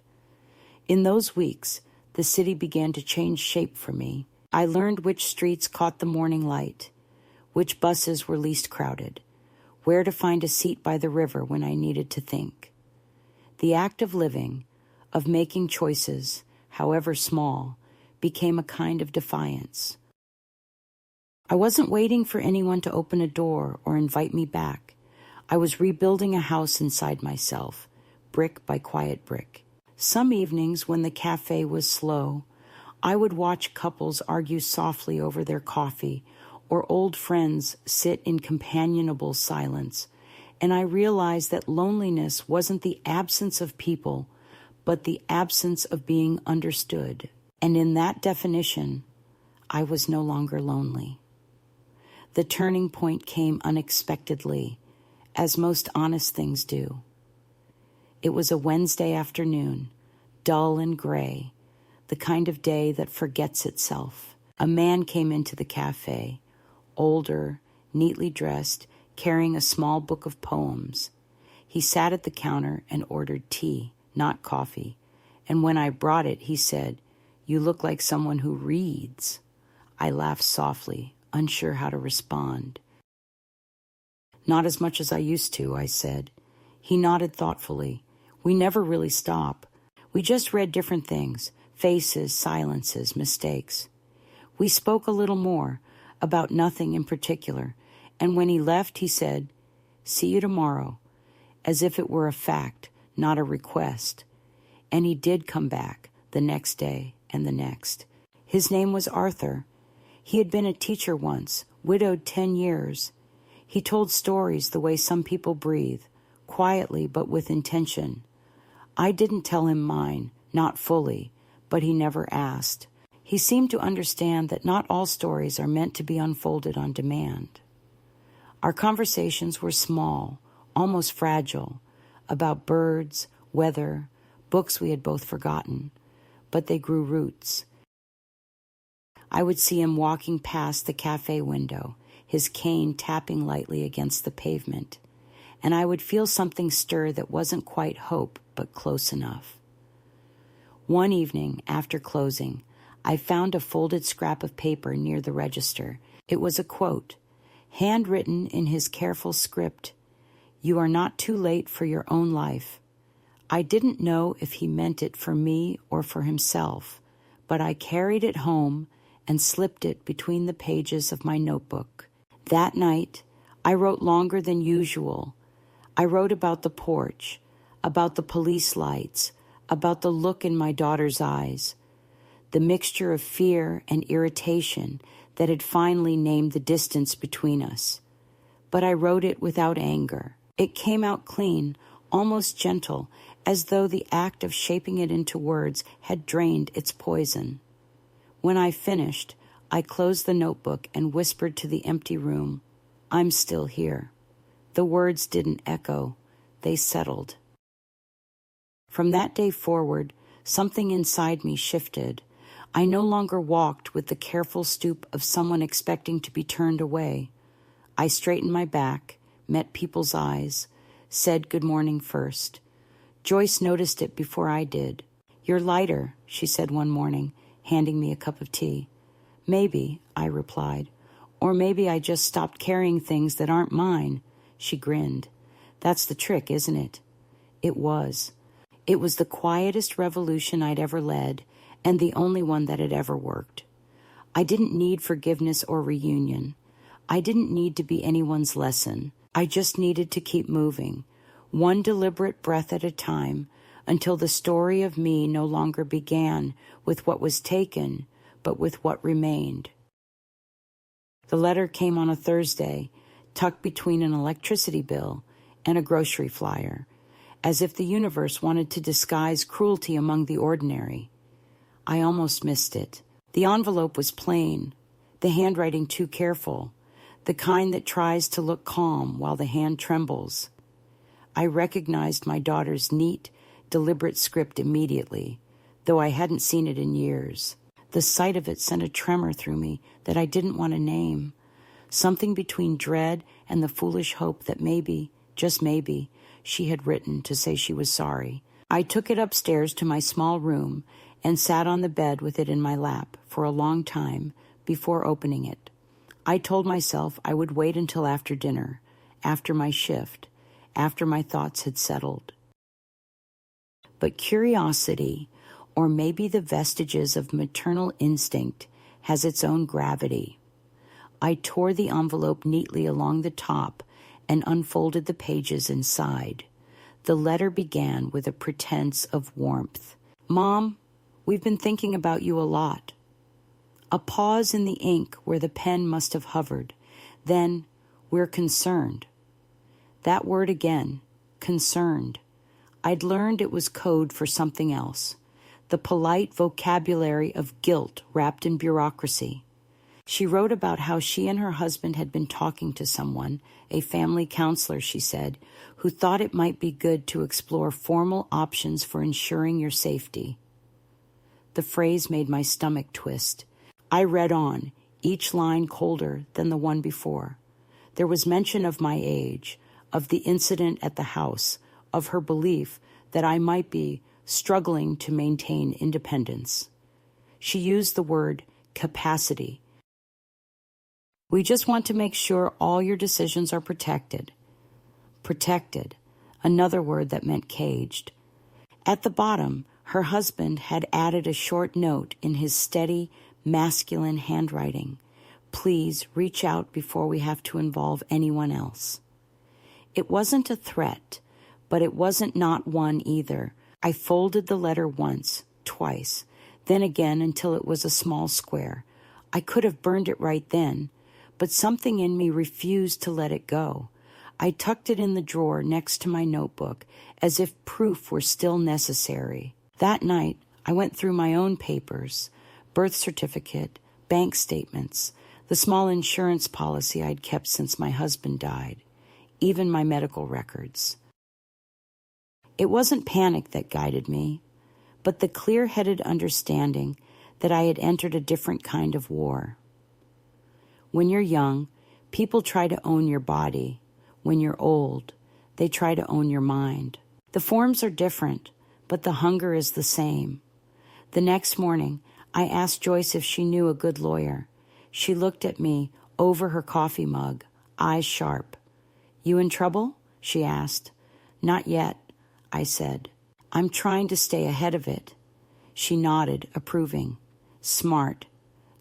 In those weeks, the city began to change shape for me. I learned which streets caught the morning light, which buses were least crowded, where to find a seat by the river when I needed to think. The act of living, of making choices, however small, became a kind of defiance. I wasn't waiting for anyone to open a door or invite me back. I was rebuilding a house inside myself, brick by quiet brick. Some evenings when the cafe was slow, I would watch couples argue softly over their coffee or old friends sit in companionable silence, and I realized that loneliness wasn't the absence of people, but the absence of being understood. And in that definition, I was no longer lonely. The turning point came unexpectedly, as most honest things do. It was a Wednesday afternoon, dull and gray, the kind of day that forgets itself. A man came into the cafe, older, neatly dressed, carrying a small book of poems. He sat at the counter and ordered tea, not coffee, and when I brought it, he said, "You look like someone who reads." I laughed softly, unsure how to respond. "Not as much as I used to," I said. He nodded thoughtfully. "We never really stop. We just read different things, faces, silences, mistakes." We spoke a little more, about nothing in particular, and when he left, he said, "See you tomorrow," as if it were a fact, not a request. And he did come back the next day and the next. His name was Arthur. He had been a teacher once, widowed 10 years. He told stories the way some people breathe, quietly but with intention. I didn't tell him mine, not fully, but he never asked. He seemed to understand that not all stories are meant to be unfolded on demand. Our conversations were small, almost fragile, about birds, weather, books we had both forgotten, but they grew roots. I would see him walking past the cafe window, his cane tapping lightly against the pavement, and I would feel something stir that wasn't quite hope, but close enough. One evening, after closing, I found a folded scrap of paper near the register. It was a quote, handwritten in his careful script, "You are not too late for your own life." I didn't know if he meant it for me or for himself, but I carried it home and slipped it between the pages of my notebook. That night, I wrote longer than usual. I wrote about the porch, about the police lights, about the look in my daughter's eyes, the mixture of fear and irritation that had finally named the distance between us. But I wrote it without anger. It came out clean, almost gentle, as though the act of shaping it into words had drained its poison. When I finished, I closed the notebook and whispered to the empty room, "I'm still here." The words didn't echo. They settled. From that day forward, something inside me shifted. I no longer walked with the careful stoop of someone expecting to be turned away. I straightened my back, met people's eyes, said good morning first. Joyce noticed it before I did. "You're lighter," she said one morning, handing me a cup of tea. "Maybe," I replied. "Or maybe I just stopped carrying things that aren't mine." She grinned. "That's the trick, isn't it?" It was. It was the quietest revolution I'd ever led, and the only one that had ever worked. I didn't need forgiveness or reunion. I didn't need to be anyone's lesson. I just needed to keep moving, one deliberate breath at a time, until the story of me no longer began with what was taken, but with what remained. The letter came on a Thursday, tucked between an electricity bill and a grocery flyer, as if the universe wanted to disguise cruelty among the ordinary. I almost missed it. The envelope was plain, the handwriting too careful, the kind that tries to look calm while the hand trembles. I recognized my daughter's neat, deliberate script immediately, though I hadn't seen it in years. The sight of it sent a tremor through me that I didn't want to name, something between dread and the foolish hope that maybe, just maybe, she had written to say she was sorry. I took it upstairs to my small room and sat on the bed with it in my lap for a long time before opening it. I told myself I would wait until after dinner, after my shift, after my thoughts had settled. But curiosity, or maybe the vestiges of maternal instinct, has its own gravity. I tore the envelope neatly along the top and unfolded the pages inside. The letter began with a pretense of warmth. "Mom, we've been thinking about you a lot." A pause in the ink where the pen must have hovered. Then, "We're concerned." That word again, concerned. I'd learned it was code for something else. The polite vocabulary of guilt wrapped in bureaucracy. She wrote about how she and her husband had been talking to someone, a family counselor, she said, who thought it might be good to explore formal options for ensuring your safety. The phrase made my stomach twist. I read on, each line colder than the one before. There was mention of my age, of the incident at the house, of her belief that I might be struggling to maintain independence. She used the word capacity. We just want to make sure all your decisions are protected. Protected, another word that meant caged. At the bottom, her husband had added a short note in his steady, masculine handwriting. Please reach out before we have to involve anyone else. It wasn't a threat, but it wasn't not one either. I folded the letter once, twice, then again until it was a small square. I could have burned it right then, but something in me refused to let it go. I tucked it in the drawer next to my notebook, as if proof were still necessary. That night, I went through my own papers, birth certificate, bank statements, the small insurance policy I'd kept since my husband died, even my medical records. It wasn't panic that guided me, but the clear-headed understanding that I had entered a different kind of war. When you're young, people try to own your body. When you're old, they try to own your mind. The forms are different, but the hunger is the same. The next morning, I asked Joyce if she knew a good lawyer. She looked at me over her coffee mug, eyes sharp. You in trouble? She asked. Not yet, I said. I'm trying to stay ahead of it. She nodded, approving. Smart.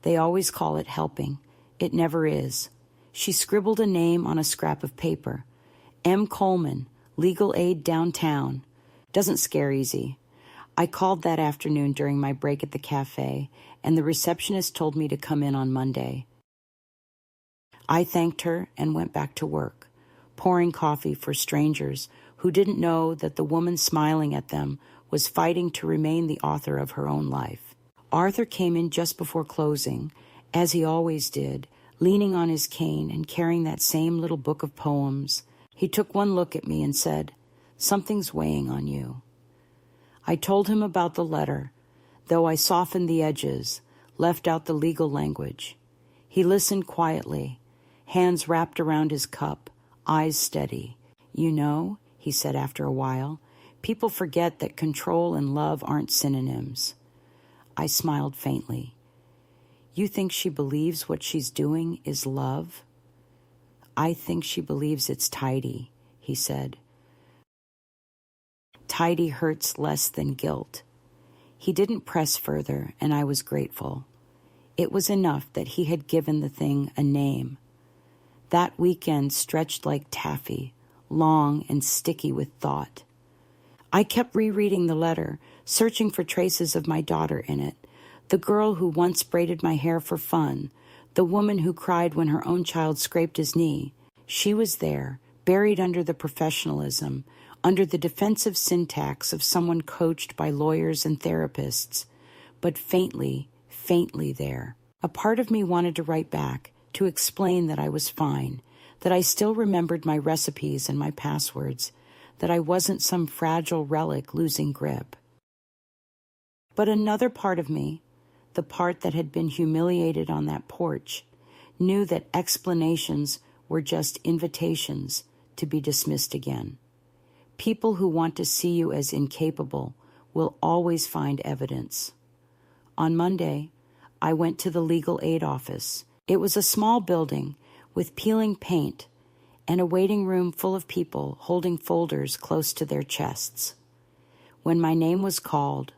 They always call it helping. It never is. She scribbled a name on a scrap of paper. M. Coleman, legal aid downtown. Doesn't scare easy. I called that afternoon during my break at the cafe, and the receptionist told me to come in on Monday. I thanked her and went back to work, pouring coffee for strangers who didn't know that the woman smiling at them was fighting to remain the author of her own life. Arthur came in just before closing, as he always did, leaning on his cane and carrying that same little book of poems. He took one look at me and said, Something's weighing on you. I told him about the letter, though I softened the edges, left out the legal language. He listened quietly, hands wrapped around his cup, eyes steady. You know, he said after a while, people forget that control and love aren't synonyms. I smiled faintly. You think she believes what she's doing is love? I think she believes it's tidy, he said. Tidy hurts less than guilt. He didn't press further, and I was grateful. It was enough that he had given the thing a name. That weekend stretched like taffy, long and sticky with thought. I kept rereading the letter, searching for traces of my daughter in it, the girl who once braided my hair for fun, the woman who cried when her own child scraped his knee. She was there, buried under the professionalism, under the defensive syntax of someone coached by lawyers and therapists, but faintly, faintly there. A part of me wanted to write back, to explain that I was fine, that I still remembered my recipes and my passwords, that I wasn't some fragile relic losing grip. But another part of me, the part that had been humiliated on that porch, knew that explanations were just invitations to be dismissed again. People who want to see you as incapable will always find evidence. On Monday, I went to the legal aid office. It was a small building with peeling paint and a waiting room full of people holding folders close to their chests. When my name was called,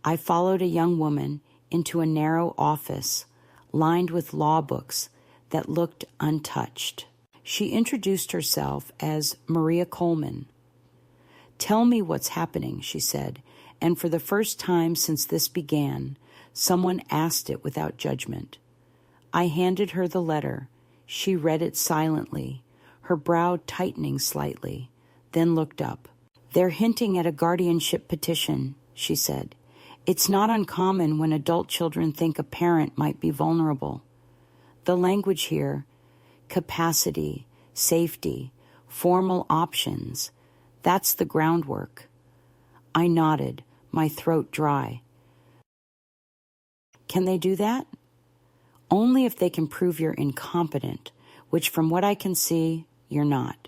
I followed a young woman into a narrow office lined with law books that looked untouched. She introduced herself as Maria Coleman. Tell me what's happening, she said, and for the first time since this began, someone asked it without judgment. I handed her the letter. She read it silently, her brow tightening slightly, then looked up. They're hinting at a guardianship petition, she said. It's not uncommon when adult children think a parent might be vulnerable. The language here, capacity, safety, formal options, that's the groundwork. I nodded, my throat dry. Can they do that? Only if they can prove you're incompetent, which from what I can see, you're not.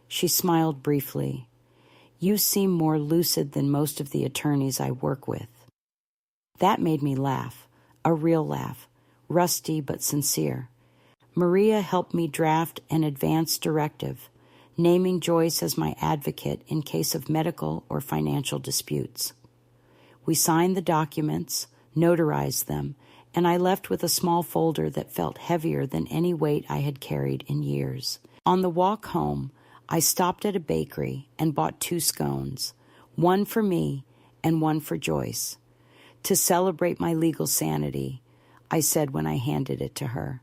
She smiled briefly. You seem more lucid than most of the attorneys I work with. That made me laugh, a real laugh, rusty but sincere. Maria helped me draft an advance directive, naming Joyce as my advocate in case of medical or financial disputes. We signed the documents, notarized them, and I left with a small folder that felt heavier than any weight I had carried in years. On the walk home, I stopped at a bakery and bought 2 scones, one for me and one for Joyce. To celebrate my legal sanity, I said when I handed it to her.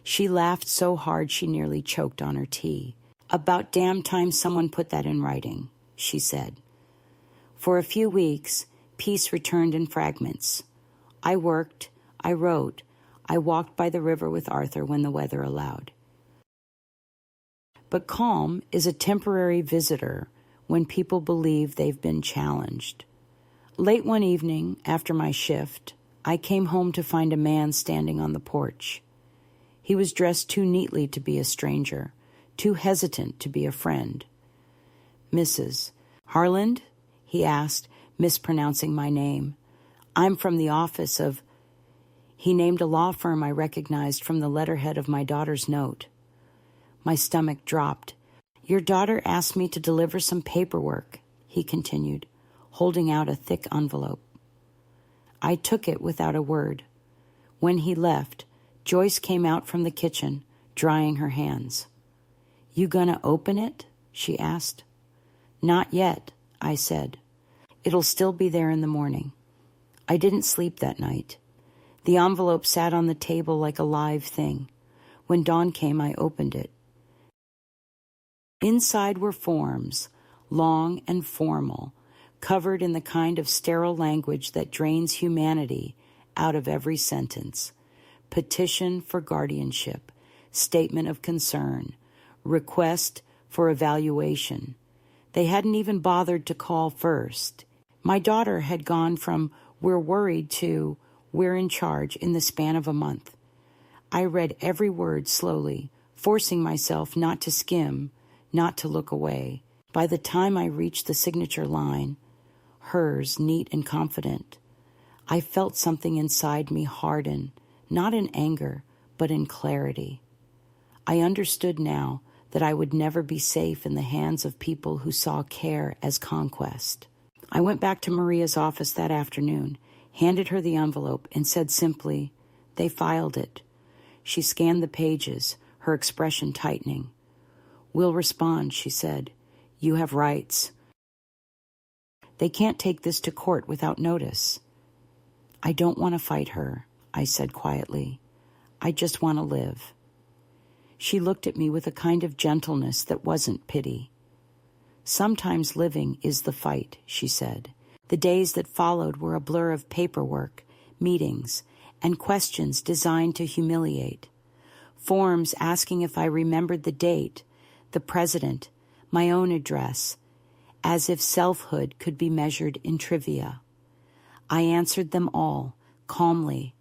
She laughed so hard she nearly choked on her tea. About damn time someone put that in writing, she said. For a few weeks, peace returned in fragments. I worked, I wrote, I walked by the river with Arthur when the weather allowed. But calm is a temporary visitor when people believe they've been challenged. Late one evening, after my shift, I came home to find a man standing on the porch. He was dressed too neatly to be a stranger, too hesitant to be a friend. Mrs. Harland? He asked, mispronouncing my name. I'm from the office of... He named a law firm I recognized from the letterhead of my daughter's note. My stomach dropped. Your daughter asked me to deliver some paperwork, he continued, holding out a thick envelope. I took it without a word. When he left, Joyce came out from the kitchen, drying her hands. You gonna open it? She asked. Not yet, I said. It'll still be there in the morning. I didn't sleep that night. The envelope sat on the table like a live thing. When dawn came, I opened it. Inside were forms, long and formal, covered in the kind of sterile language that drains humanity out of every sentence. Petition for guardianship, statement of concern, request for evaluation. They hadn't even bothered to call first. My daughter had gone from "we're worried" to "we're in charge" in the span of a month. I read every word slowly, forcing myself not to skim, not to look away. By the time I reached the signature line, hers neat and confident, I felt something inside me harden, not in anger, but in clarity. I understood now that I would never be safe in the hands of people who saw care as conquest. I went back to Maria's office that afternoon, handed her the envelope, and said simply, "They filed it." She scanned the pages, her expression tightening. "We'll respond," she said. "You have rights. They can't take this to court without notice." "I don't want to fight her," I said quietly. "I just want to live." She looked at me with a kind of gentleness that wasn't pity. "Sometimes living is the fight," she said. The days that followed were a blur of paperwork, meetings, and questions designed to humiliate. Forms asking if I remembered the date, the president, my own address, as if selfhood could be measured in trivia. I answered them all, calmly,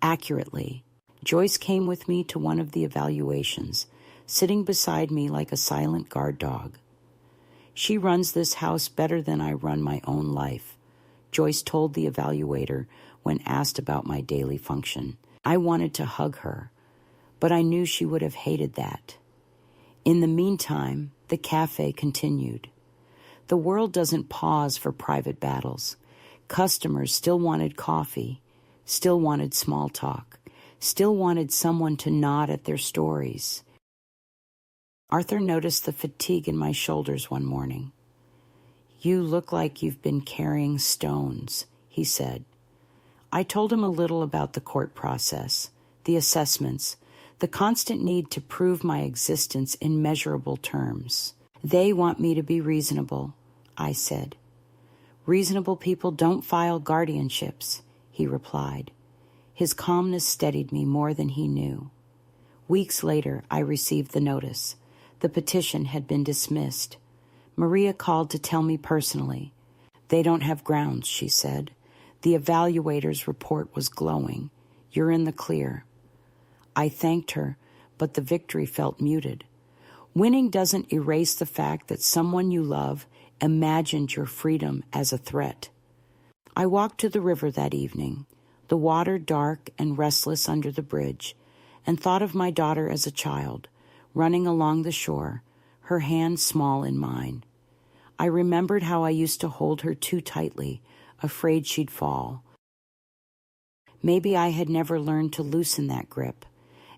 accurately. Joyce came with me to one of the evaluations, sitting beside me like a silent guard dog. "She runs this house better than I run my own life," Joyce told the evaluator when asked about my daily function. I wanted to hug her, but I knew she would have hated that. In the meantime, the cafe continued. The world doesn't pause for private battles. Customers still wanted coffee, still wanted small talk, still wanted someone to nod at their stories. Arthur noticed the fatigue in my shoulders one morning. "You look like you've been carrying stones," he said. I told him a little about the court process, the assessments, the constant need to prove my existence in measurable terms. "They want me to be reasonable," I said. "Reasonable people don't file guardianships," he replied. His calmness steadied me more than he knew. Weeks later, I received the notice. The petition had been dismissed. Maria called to tell me personally. "They don't have grounds," she said. "The evaluator's report was glowing. You're in the clear." I thanked her, but the victory felt muted. Winning doesn't erase the fact that someone you love imagined your freedom as a threat. I walked to the river that evening, the water dark and restless under the bridge, and thought of my daughter as a child, running along the shore, her hand small in mine. I remembered how I used to hold her too tightly, afraid she'd fall. Maybe I had never learned to loosen that grip,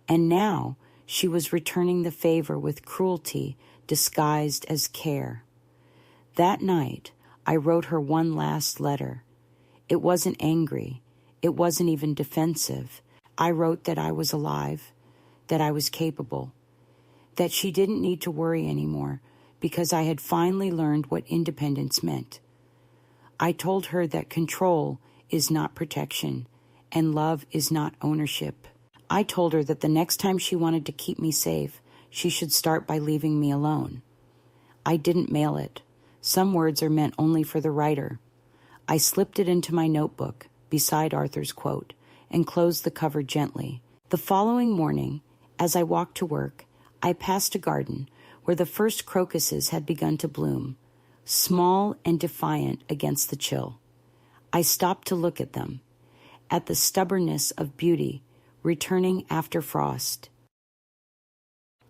and now she was returning the favor with cruelty disguised as care. That night, I wrote her one last letter. It wasn't angry. It wasn't even defensive. I wrote that I was alive, that I was capable, that she didn't need to worry anymore because I had finally learned what independence meant. I told her that control is not protection and love is not ownership. I told her that the next time she wanted to keep me safe, she should start by leaving me alone. I didn't mail it. Some words are meant only for the writer. I slipped it into my notebook, beside Arthur's quote, and closed the cover gently. The following morning, as I walked to work, I passed a garden where the first crocuses had begun to bloom, small and defiant against the chill. I stopped to look at them, at the stubbornness of beauty returning after frost.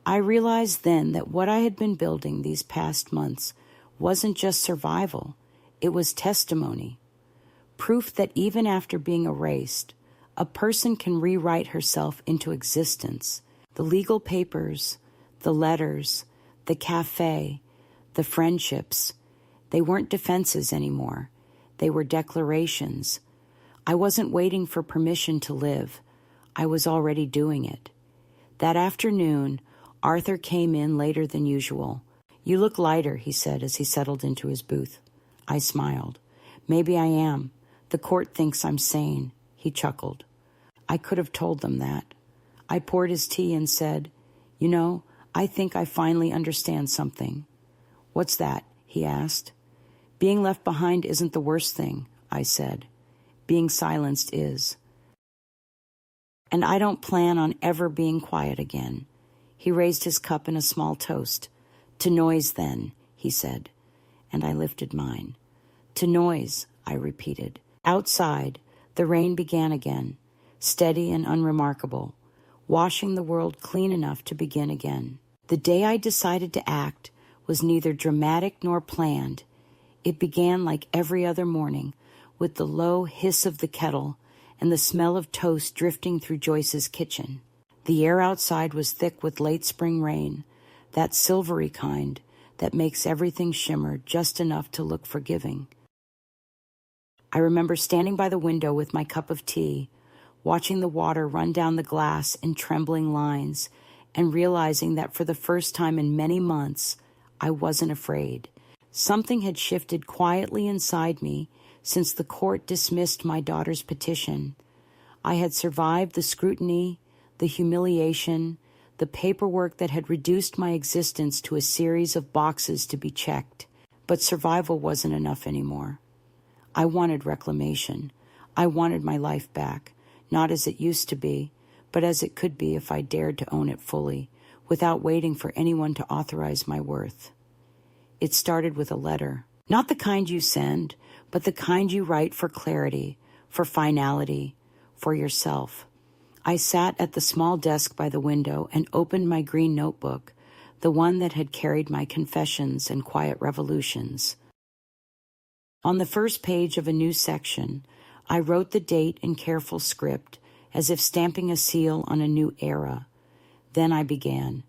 I realized then that what I had been building these past months wasn't just survival, it was testimony. Proof that even after being erased, a person can rewrite herself into existence. The legal papers, the letters, the cafe, the friendships, they weren't defenses anymore. They were declarations. I wasn't waiting for permission to live. I was already doing it. That afternoon, Arthur came in later than usual. "You look lighter," he said as he settled into his booth. I smiled. "Maybe I am. The court thinks I'm sane." He chuckled. I could have told them that. I poured his tea and said, "You know, I think I finally understand something." "What's that?" he asked. "Being left behind isn't the worst thing," I said. "Being silenced is. And I don't plan on ever being quiet again." He raised his cup in a small toast. "To noise, then," he said, and I lifted mine. "To noise," I repeated. Outside, the rain began again, steady and unremarkable, washing the world clean enough to begin again. The day I decided to act was neither dramatic nor planned. It began like every other morning, with the low hiss of the kettle and the smell of toast drifting through Joyce's kitchen. The air outside was thick with late spring rain, that silvery kind that makes everything shimmer just enough to look forgiving. I remember standing by the window with my cup of tea, watching the water run down the glass in trembling lines, and realizing that for the first time in many months, I wasn't afraid. Something had shifted quietly inside me since the court dismissed my daughter's petition. I had survived the scrutiny, the humiliation, the paperwork that had reduced my existence to a series of boxes to be checked. But survival wasn't enough anymore. I wanted reclamation. I wanted my life back, not as it used to be, but as it could be if I dared to own it fully, without waiting for anyone to authorize my worth. It started with a letter. Not the kind you send, but the kind you write for clarity, for finality, for yourself. I sat at the small desk by the window and opened my green notebook, the one that had carried my confessions and quiet revolutions. On the first page of a new section, I wrote the date in careful script, as if stamping a seal on a new era. Then I began.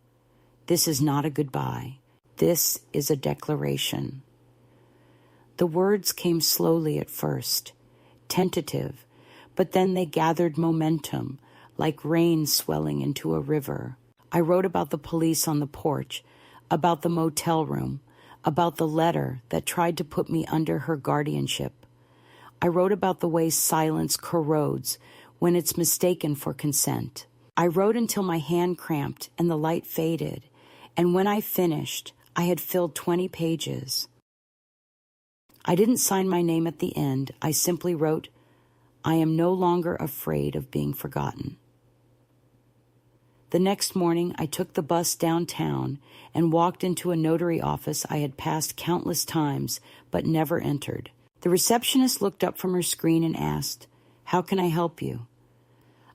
This is not a goodbye. This is a declaration. The words came slowly at first, tentative, but then they gathered momentum, like rain swelling into a river. I wrote about the police on the porch, about the motel room, about the letter that tried to put me under her guardianship. I wrote about the way silence corrodes when it's mistaken for consent. I wrote until my hand cramped and the light faded, and when I finished, I had filled 20 pages. I didn't sign my name at the end. I simply wrote, "I am no longer afraid of being forgotten." The next morning, I took the bus downtown and walked into a notary office I had passed countless times but never entered. The receptionist looked up from her screen and asked, "How can I help you?"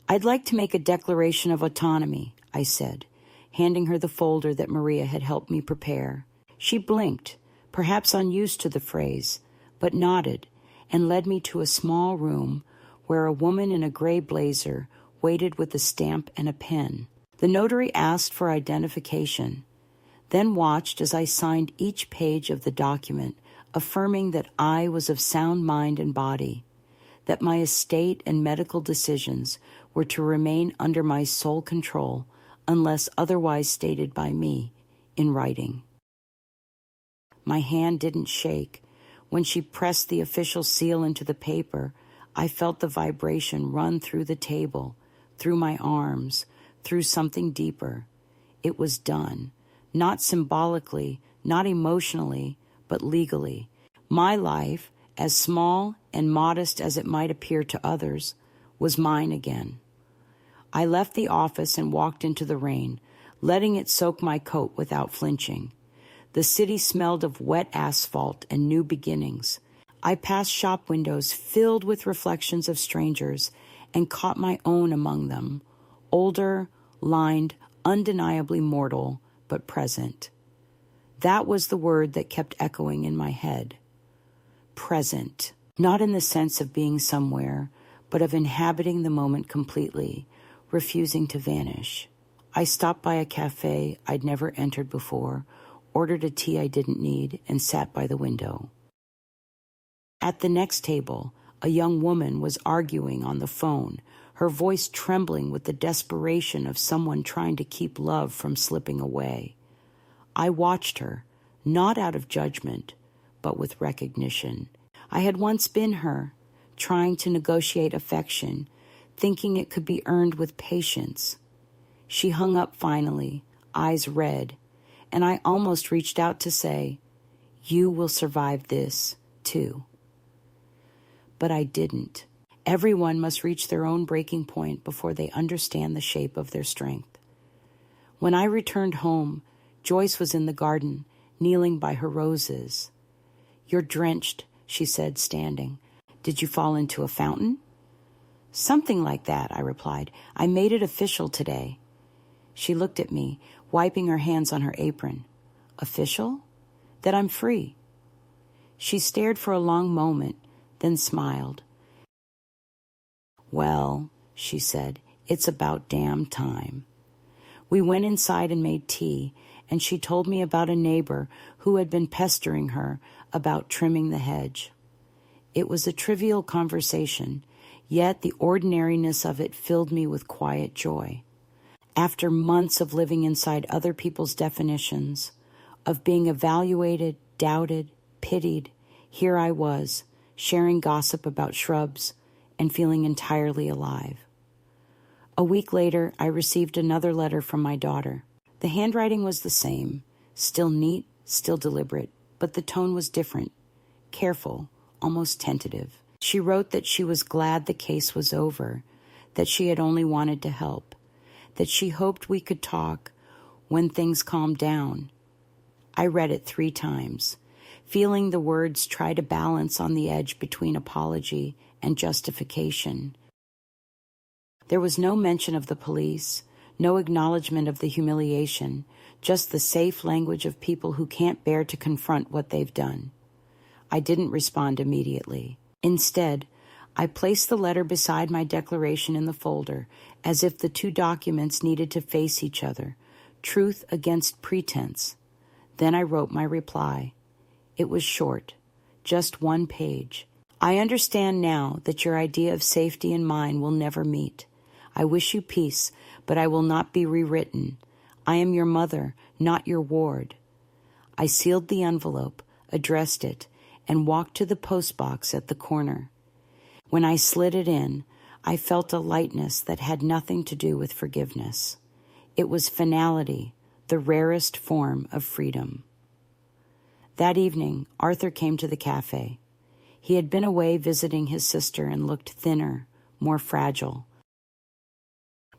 "I'd like to make a declaration of autonomy," I said, handing her the folder that Maria had helped me prepare. She blinked, perhaps unused to the phrase, but nodded and led me to a small room where a woman in a gray blazer waited with a stamp and a pen. The notary asked for identification, then watched as I signed each page of the document, affirming that I was of sound mind and body, that my estate and medical decisions were to remain under my sole control unless otherwise stated by me in writing. My hand didn't shake. When she pressed the official seal into the paper, I felt the vibration run through the table, through my arms, through something deeper. It was done, not symbolically, not emotionally, but legally. My life, as small and modest as it might appear to others, was mine again. I left the office and walked into the rain, letting it soak my coat without flinching. The city smelled of wet asphalt and new beginnings. I passed shop windows filled with reflections of strangers and caught my own among them, older, lined, undeniably mortal, but present. That was the word that kept echoing in my head. Present, not in the sense of being somewhere, but of inhabiting the moment completely, refusing to vanish. I stopped by a cafe I'd never entered before, ordered a tea I didn't need, and sat by the window. At the next table, a young woman was arguing on the phone, her voice trembling with the desperation of someone trying to keep love from slipping away. I watched her, not out of judgment, but with recognition. I had once been her, trying to negotiate affection, thinking it could be earned with patience. She hung up finally, eyes red, and I almost reached out to say, "You will survive this, too." But I didn't. Everyone must reach their own breaking point before they understand the shape of their strength. When I returned home, Joyce was in the garden, kneeling by her roses. "You're drenched," she said, standing. "Did you fall into a fountain?" "Something like that," I replied. "I made it official today." She looked at me, wiping her hands on her apron. "Official? That I'm free." She stared for a long moment, then smiled. "Well," she said, "it's about damn time." We went inside and made tea, and she told me about a neighbor who had been pestering her about trimming the hedge. It was a trivial conversation, yet the ordinariness of it filled me with quiet joy. After months of living inside other people's definitions, of being evaluated, doubted, pitied, here I was, sharing gossip about shrubs and feeling entirely alive. A week later, I received another letter from my daughter. The handwriting was the same, still neat, still deliberate, but the tone was different, careful, almost tentative. She wrote that she was glad the case was over, that she had only wanted to help, that she hoped we could talk when things calmed down. I read it 3 times, feeling the words try to balance on the edge between apology and justification. There was no mention of the police, no acknowledgement of the humiliation, just the safe language of people who can't bear to confront what they've done. I didn't respond immediately. Instead, I placed the letter beside my declaration in the folder, as if the 2 documents needed to face each other, truth against pretense. Then I wrote my reply. It was short, just 1 page. "I understand now that your idea of safety and mine will never meet. I wish you peace, but I will not be rewritten. I am your mother, not your ward." I sealed the envelope, addressed it, and walked to the postbox at the corner. When I slid it in, I felt a lightness that had nothing to do with forgiveness. It was finality, the rarest form of freedom. That evening, Arthur came to the cafe. He had been away visiting his sister and looked thinner, more fragile.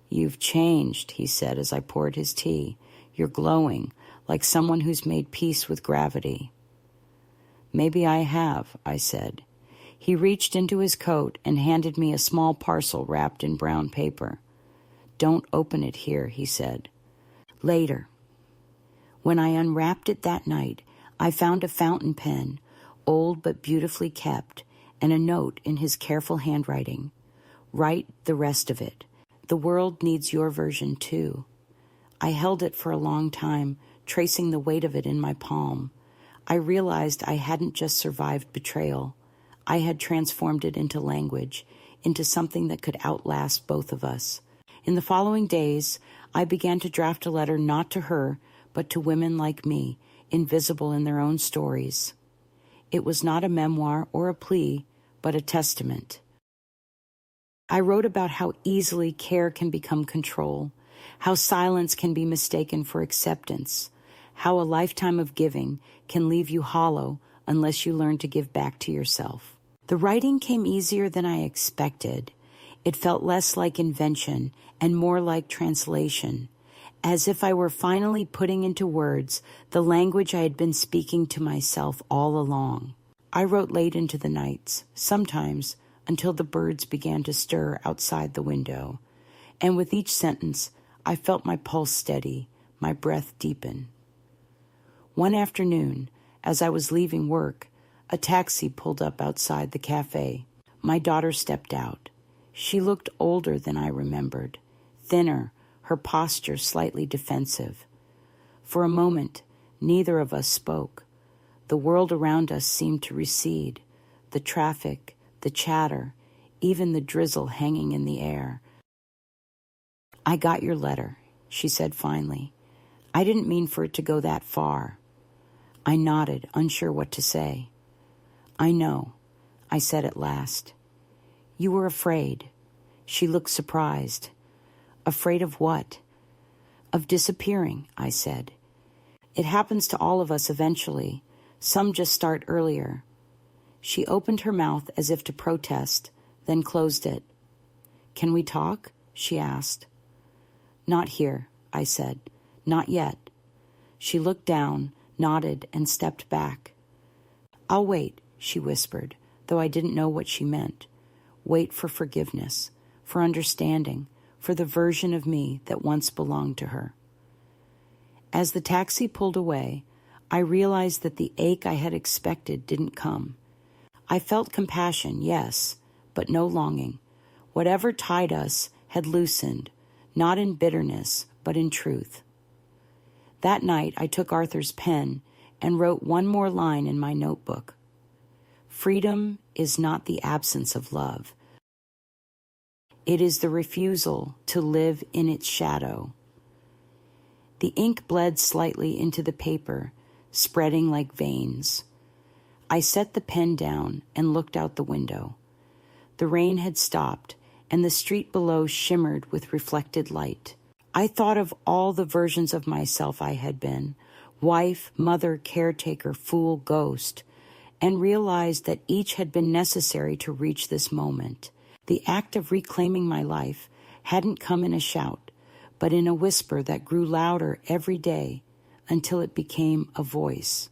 "You've changed," he said as I poured his tea. "You're glowing, like someone who's made peace with gravity." "Maybe I have," I said. He reached into his coat and handed me a small parcel wrapped in brown paper. "Don't open it here," he said. "Later." When I unwrapped it that night, I found a fountain pen, old but beautifully kept, and a note in his careful handwriting. "Write the rest of it. The world needs your version too." I held it for a long time, tracing the weight of it in my palm. I realized I hadn't just survived betrayal. I had transformed it into language, into something that could outlast both of us. In the following days, I began to draft a letter not to her, but to women like me, invisible in their own stories. It was not a memoir or a plea, but a testament. I wrote about how easily care can become control, how silence can be mistaken for acceptance, how a lifetime of giving can leave you hollow unless you learn to give back to yourself. The writing came easier than I expected. It felt less like invention and more like translation, as if I were finally putting into words the language I had been speaking to myself all along. I wrote late into the nights, sometimes until the birds began to stir outside the window, and with each sentence I felt my pulse steady, my breath deepen. One afternoon, as I was leaving work, a taxi pulled up outside the cafe. My daughter stepped out. She looked older than I remembered, thinner, her posture slightly defensive. For a moment, neither of us spoke. The world around us seemed to recede, the traffic, the chatter, even the drizzle hanging in the air. "I got your letter," she said finally. "I didn't mean for it to go that far." I nodded, unsure what to say. "I know," I said at last. "You were afraid." She looked surprised. "Afraid of what?" "Of disappearing," I said. "It happens to all of us eventually. Some just start earlier." She opened her mouth as if to protest, then closed it. "Can we talk?" she asked. "Not here," I said. "Not yet." She looked down, nodded, and stepped back. "I'll wait," she whispered, though I didn't know what she meant. Wait for forgiveness, for understanding, for the version of me that once belonged to her. As the taxi pulled away, I realized that the ache I had expected didn't come. I felt compassion, yes, but no longing. Whatever tied us had loosened, not in bitterness, but in truth. That night, I took Arthur's pen and wrote one more line in my notebook. "Freedom is not the absence of love. It is the refusal to live in its shadow." The ink bled slightly into the paper, spreading like veins. I set the pen down and looked out the window. The rain had stopped, and the street below shimmered with reflected light. I thought of all the versions of myself I had been, wife, mother, caretaker, fool, ghost, and realized that each had been necessary to reach this moment. The act of reclaiming my life hadn't come in a shout, but in a whisper that grew louder every day until it became a voice,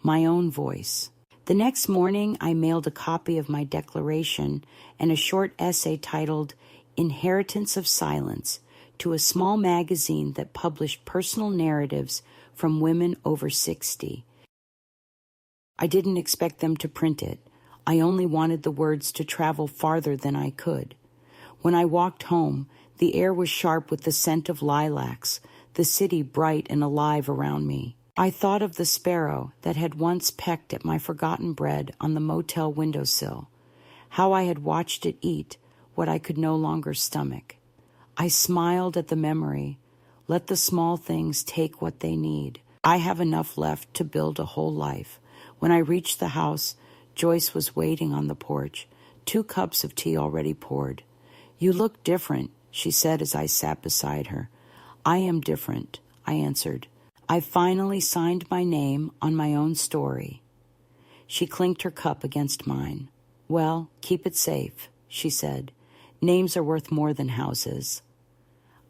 my own voice. The next morning, I mailed a copy of my declaration and a short essay titled "Inheritance of Silence" to a small magazine that published personal narratives from women over 60. I didn't expect them to print it. I only wanted the words to travel farther than I could. When I walked home, the air was sharp with the scent of lilacs, the city bright and alive around me. I thought of the sparrow that had once pecked at my forgotten bread on the motel windowsill, how I had watched it eat what I could no longer stomach. I smiled at the memory. Let the small things take what they need. I have enough left to build a whole life. When I reached the house, Joyce was waiting on the porch, 2 cups of tea already poured. "You look different," she said as I sat beside her. "I am different," I answered. "I finally signed my name on my own story." She clinked her cup against mine. "Well, keep it safe," she said. "Names are worth more than houses."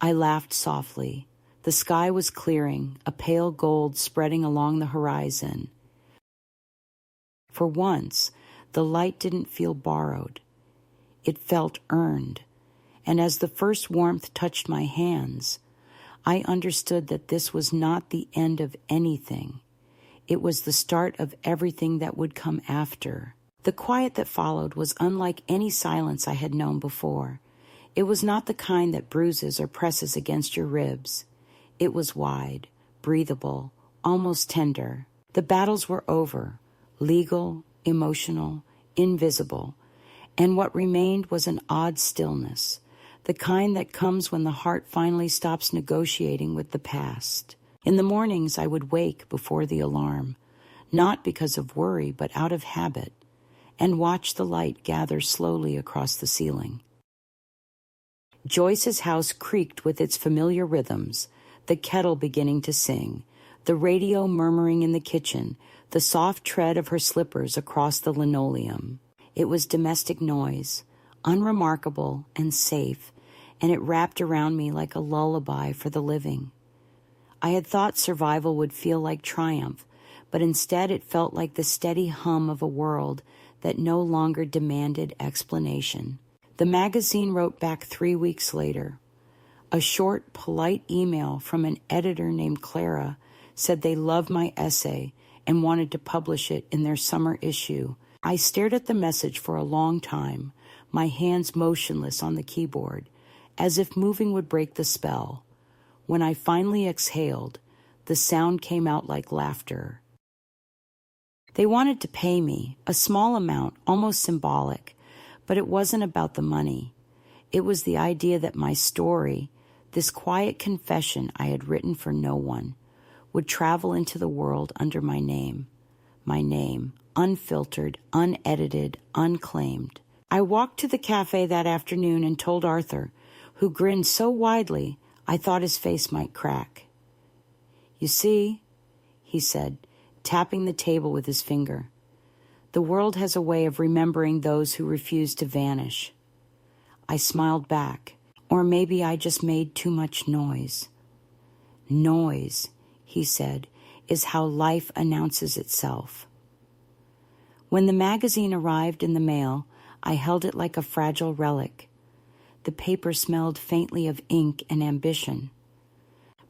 I laughed softly. The sky was clearing, a pale gold spreading along the horizon. For once, the light didn't feel borrowed. It felt earned, and as the first warmth touched my hands, I understood that this was not the end of anything. It was the start of everything that would come after. The quiet that followed was unlike any silence I had known before. It was not the kind that bruises or presses against your ribs. It was wide, breathable, almost tender. The battles were over, legal, emotional, invisible, and what remained was an odd stillness, the kind that comes when the heart finally stops negotiating with the past. In the mornings, I would wake before the alarm, not because of worry, but out of habit, and watch the light gather slowly across the ceiling. Joyce's house creaked with its familiar rhythms, the kettle beginning to sing, the radio murmuring in the kitchen, the soft tread of her slippers across the linoleum. It was domestic noise, unremarkable and safe, and it wrapped around me like a lullaby for the living. I had thought survival would feel like triumph, but instead it felt like the steady hum of a world that no longer demanded explanation. The magazine wrote back 3 weeks later. A short, polite email from an editor named Clara said they loved my essay and wanted to publish it in their summer issue. I stared at the message for a long time, my hands motionless on the keyboard, as if moving would break the spell. When I finally exhaled, the sound came out like laughter. They wanted to pay me, a small amount, almost symbolic, but it wasn't about the money. It was the idea that my story, this quiet confession I had written for no one, would travel into the world under my name, unfiltered, unedited, unclaimed. I walked to the cafe that afternoon and told Arthur, who grinned so widely I thought his face might crack. "You see," he said, tapping the table with his finger, "the world has a way of remembering those who refuse to vanish." I smiled back. Or maybe I just made too much noise. "Noise," he said, "is how life announces itself." When the magazine arrived in the mail, I held it like a fragile relic. The paper smelled faintly of ink and ambition.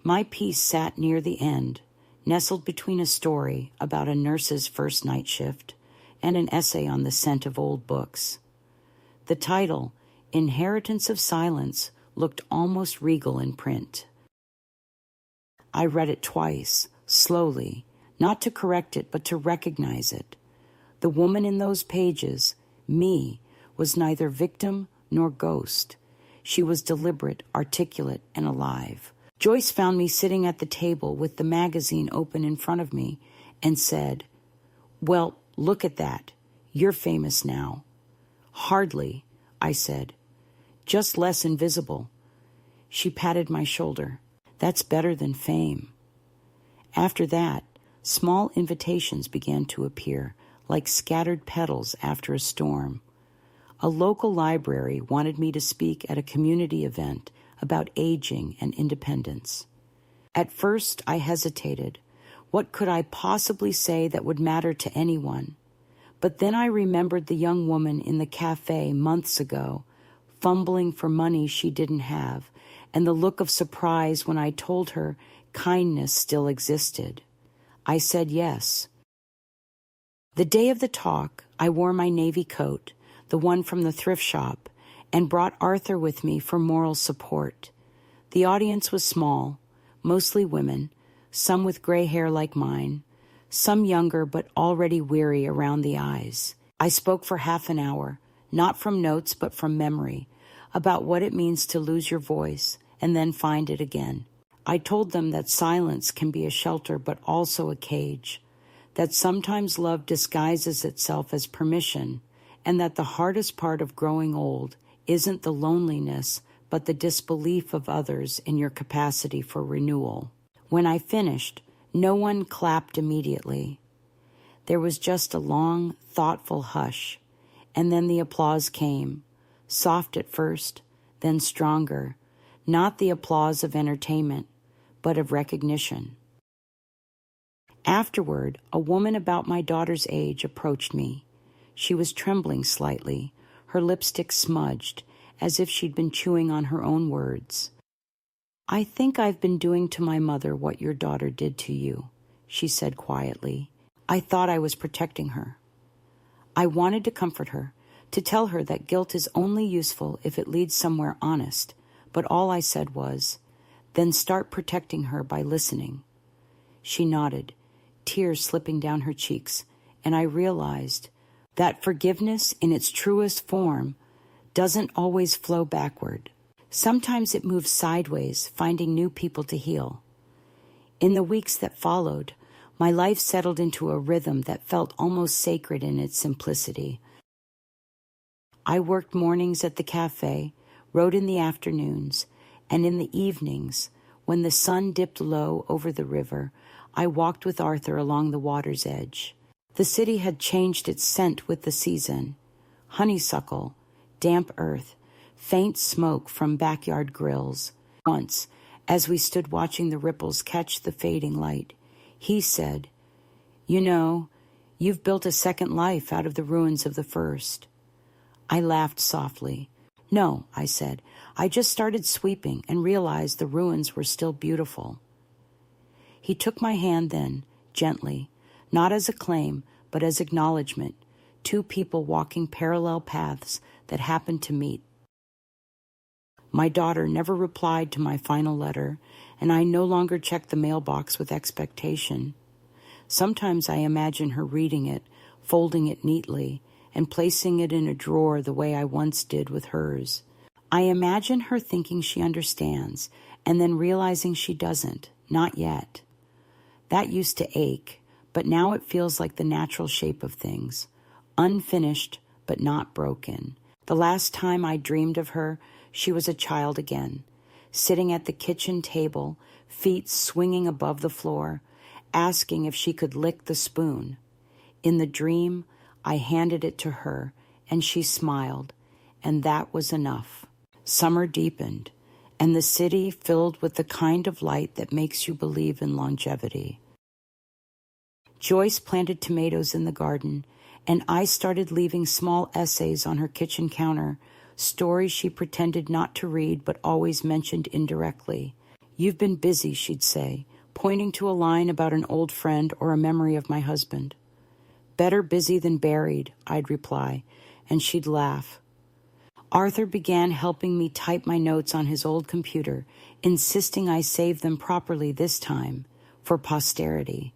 My piece sat near the end, nestled between a story about a nurse's first night shift and an essay on the scent of old books. The title, Inheritance of Silence, looked almost regal in print. I read it twice, slowly, not to correct it, but to recognize it. The woman in those pages, me, was neither victim nor ghost. She was deliberate, articulate, and alive. Joyce found me sitting at the table with the magazine open in front of me and said, "Well, look at that. You're famous now." "Hardly," I said. "Just less invisible." She patted my shoulder. "That's better than fame." After that, small invitations began to appear, like scattered petals after a storm. A local library wanted me to speak at a community event about aging and independence. At first, I hesitated. What could I possibly say that would matter to anyone? But then I remembered the young woman in the cafe months ago, fumbling for money she didn't have, and the look of surprise when I told her kindness still existed. I said yes. The day of the talk, I wore my navy coat, the one from the thrift shop, and brought Arthur with me for moral support. The audience was small, mostly women, some with gray hair like mine, some younger but already weary around the eyes. I spoke for half an hour, not from notes but from memory, about what it means to lose your voice and then find it again. I told them that silence can be a shelter but also a cage, that sometimes love disguises itself as permission, and that the hardest part of growing old isn't the loneliness, but the disbelief of others in your capacity for renewal. When I finished, no one clapped immediately. There was just a long, thoughtful hush, and then the applause came, soft at first, then stronger, not the applause of entertainment, but of recognition. Afterward, a woman about my daughter's age approached me. She was trembling slightly, her lipstick smudged, as if she'd been chewing on her own words. "I think I've been doing to my mother what your daughter did to you," she said quietly. I thought I was protecting her. I wanted to comfort her, to tell her that guilt is only useful if it leads somewhere honest, but all I said was, "Then start protecting her by listening." She nodded, tears slipping down her cheeks, and I realized that forgiveness in its truest form doesn't always flow backward. Sometimes it moves sideways, finding new people to heal. In the weeks that followed, my life settled into a rhythm that felt almost sacred in its simplicity. I worked mornings at the cafe, wrote in the afternoons, and in the evenings, when the sun dipped low over the river, I walked with Arthur along the water's edge. The city had changed its scent with the season. Honeysuckle, damp earth, faint smoke from backyard grills. Once, as we stood watching the ripples catch the fading light, he said, "You know, you've built a second life out of the ruins of the first." I laughed softly. "No," I said, "I just started sweeping and realized the ruins were still beautiful." He took my hand then, gently, not as a claim, but as acknowledgement, two people walking parallel paths that happened to meet. My daughter never replied to my final letter, and I no longer checked the mailbox with expectation. Sometimes I imagine her reading it, folding it neatly, and placing it in a drawer the way I once did with hers. I imagine her thinking she understands, and then realizing she doesn't, not yet. That used to ache, but now it feels like the natural shape of things, unfinished but not broken. The last time I dreamed of her, she was a child again, sitting at the kitchen table, feet swinging above the floor, asking if she could lick the spoon. In the dream, I handed it to her, and she smiled, and that was enough. Summer deepened, and the city filled with the kind of light that makes you believe in longevity. Joyce planted tomatoes in the garden, and I started leaving small essays on her kitchen counter, stories she pretended not to read but always mentioned indirectly. "You've been busy," she'd say, pointing to a line about an old friend or a memory of my husband. "Better busy than buried," I'd reply, and she'd laugh. Arthur began helping me type my notes on his old computer, insisting I save them properly this time, for posterity.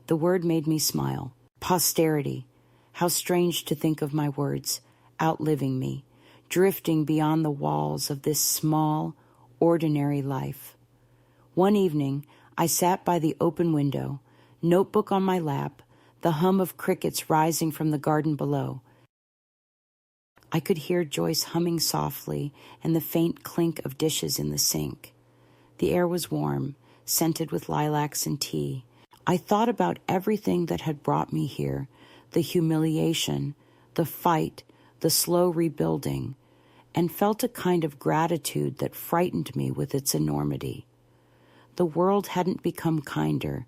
The word made me smile. Posterity. How strange to think of my words, outliving me, drifting beyond the walls of this small, ordinary life. One evening, I sat by the open window, notebook on my lap, the hum of crickets rising from the garden below. I could hear Joyce humming softly and the faint clink of dishes in the sink. The air was warm, scented with lilacs and tea. I thought about everything that had brought me here, the humiliation, the fight, the slow rebuilding, and felt a kind of gratitude that frightened me with its enormity. The world hadn't become kinder,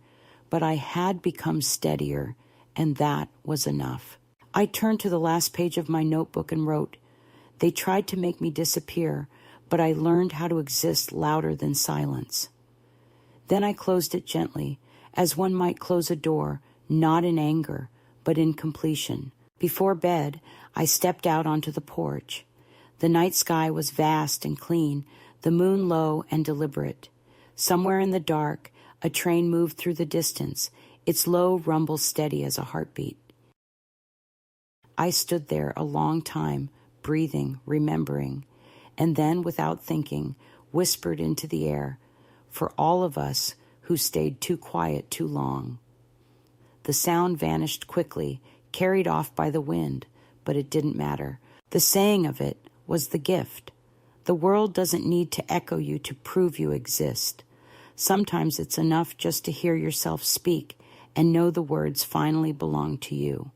but I had become steadier, and that was enough. I turned to the last page of my notebook and wrote, "They tried to make me disappear, but I learned how to exist louder than silence." Then I closed it gently, as one might close a door, not in anger, but in completion. Before bed, I stepped out onto the porch. The night sky was vast and clean, the moon low and deliberate. Somewhere in the dark, a train moved through the distance, its low rumble steady as a heartbeat. I stood there a long time, breathing, remembering, and then, without thinking, whispered into the air, for all of us who stayed too quiet too long. The sound vanished quickly, carried off by the wind, but it didn't matter. The saying of it was the gift. The world doesn't need to echo you to prove you exist. Sometimes it's enough just to hear yourself speak and know the words finally belong to you.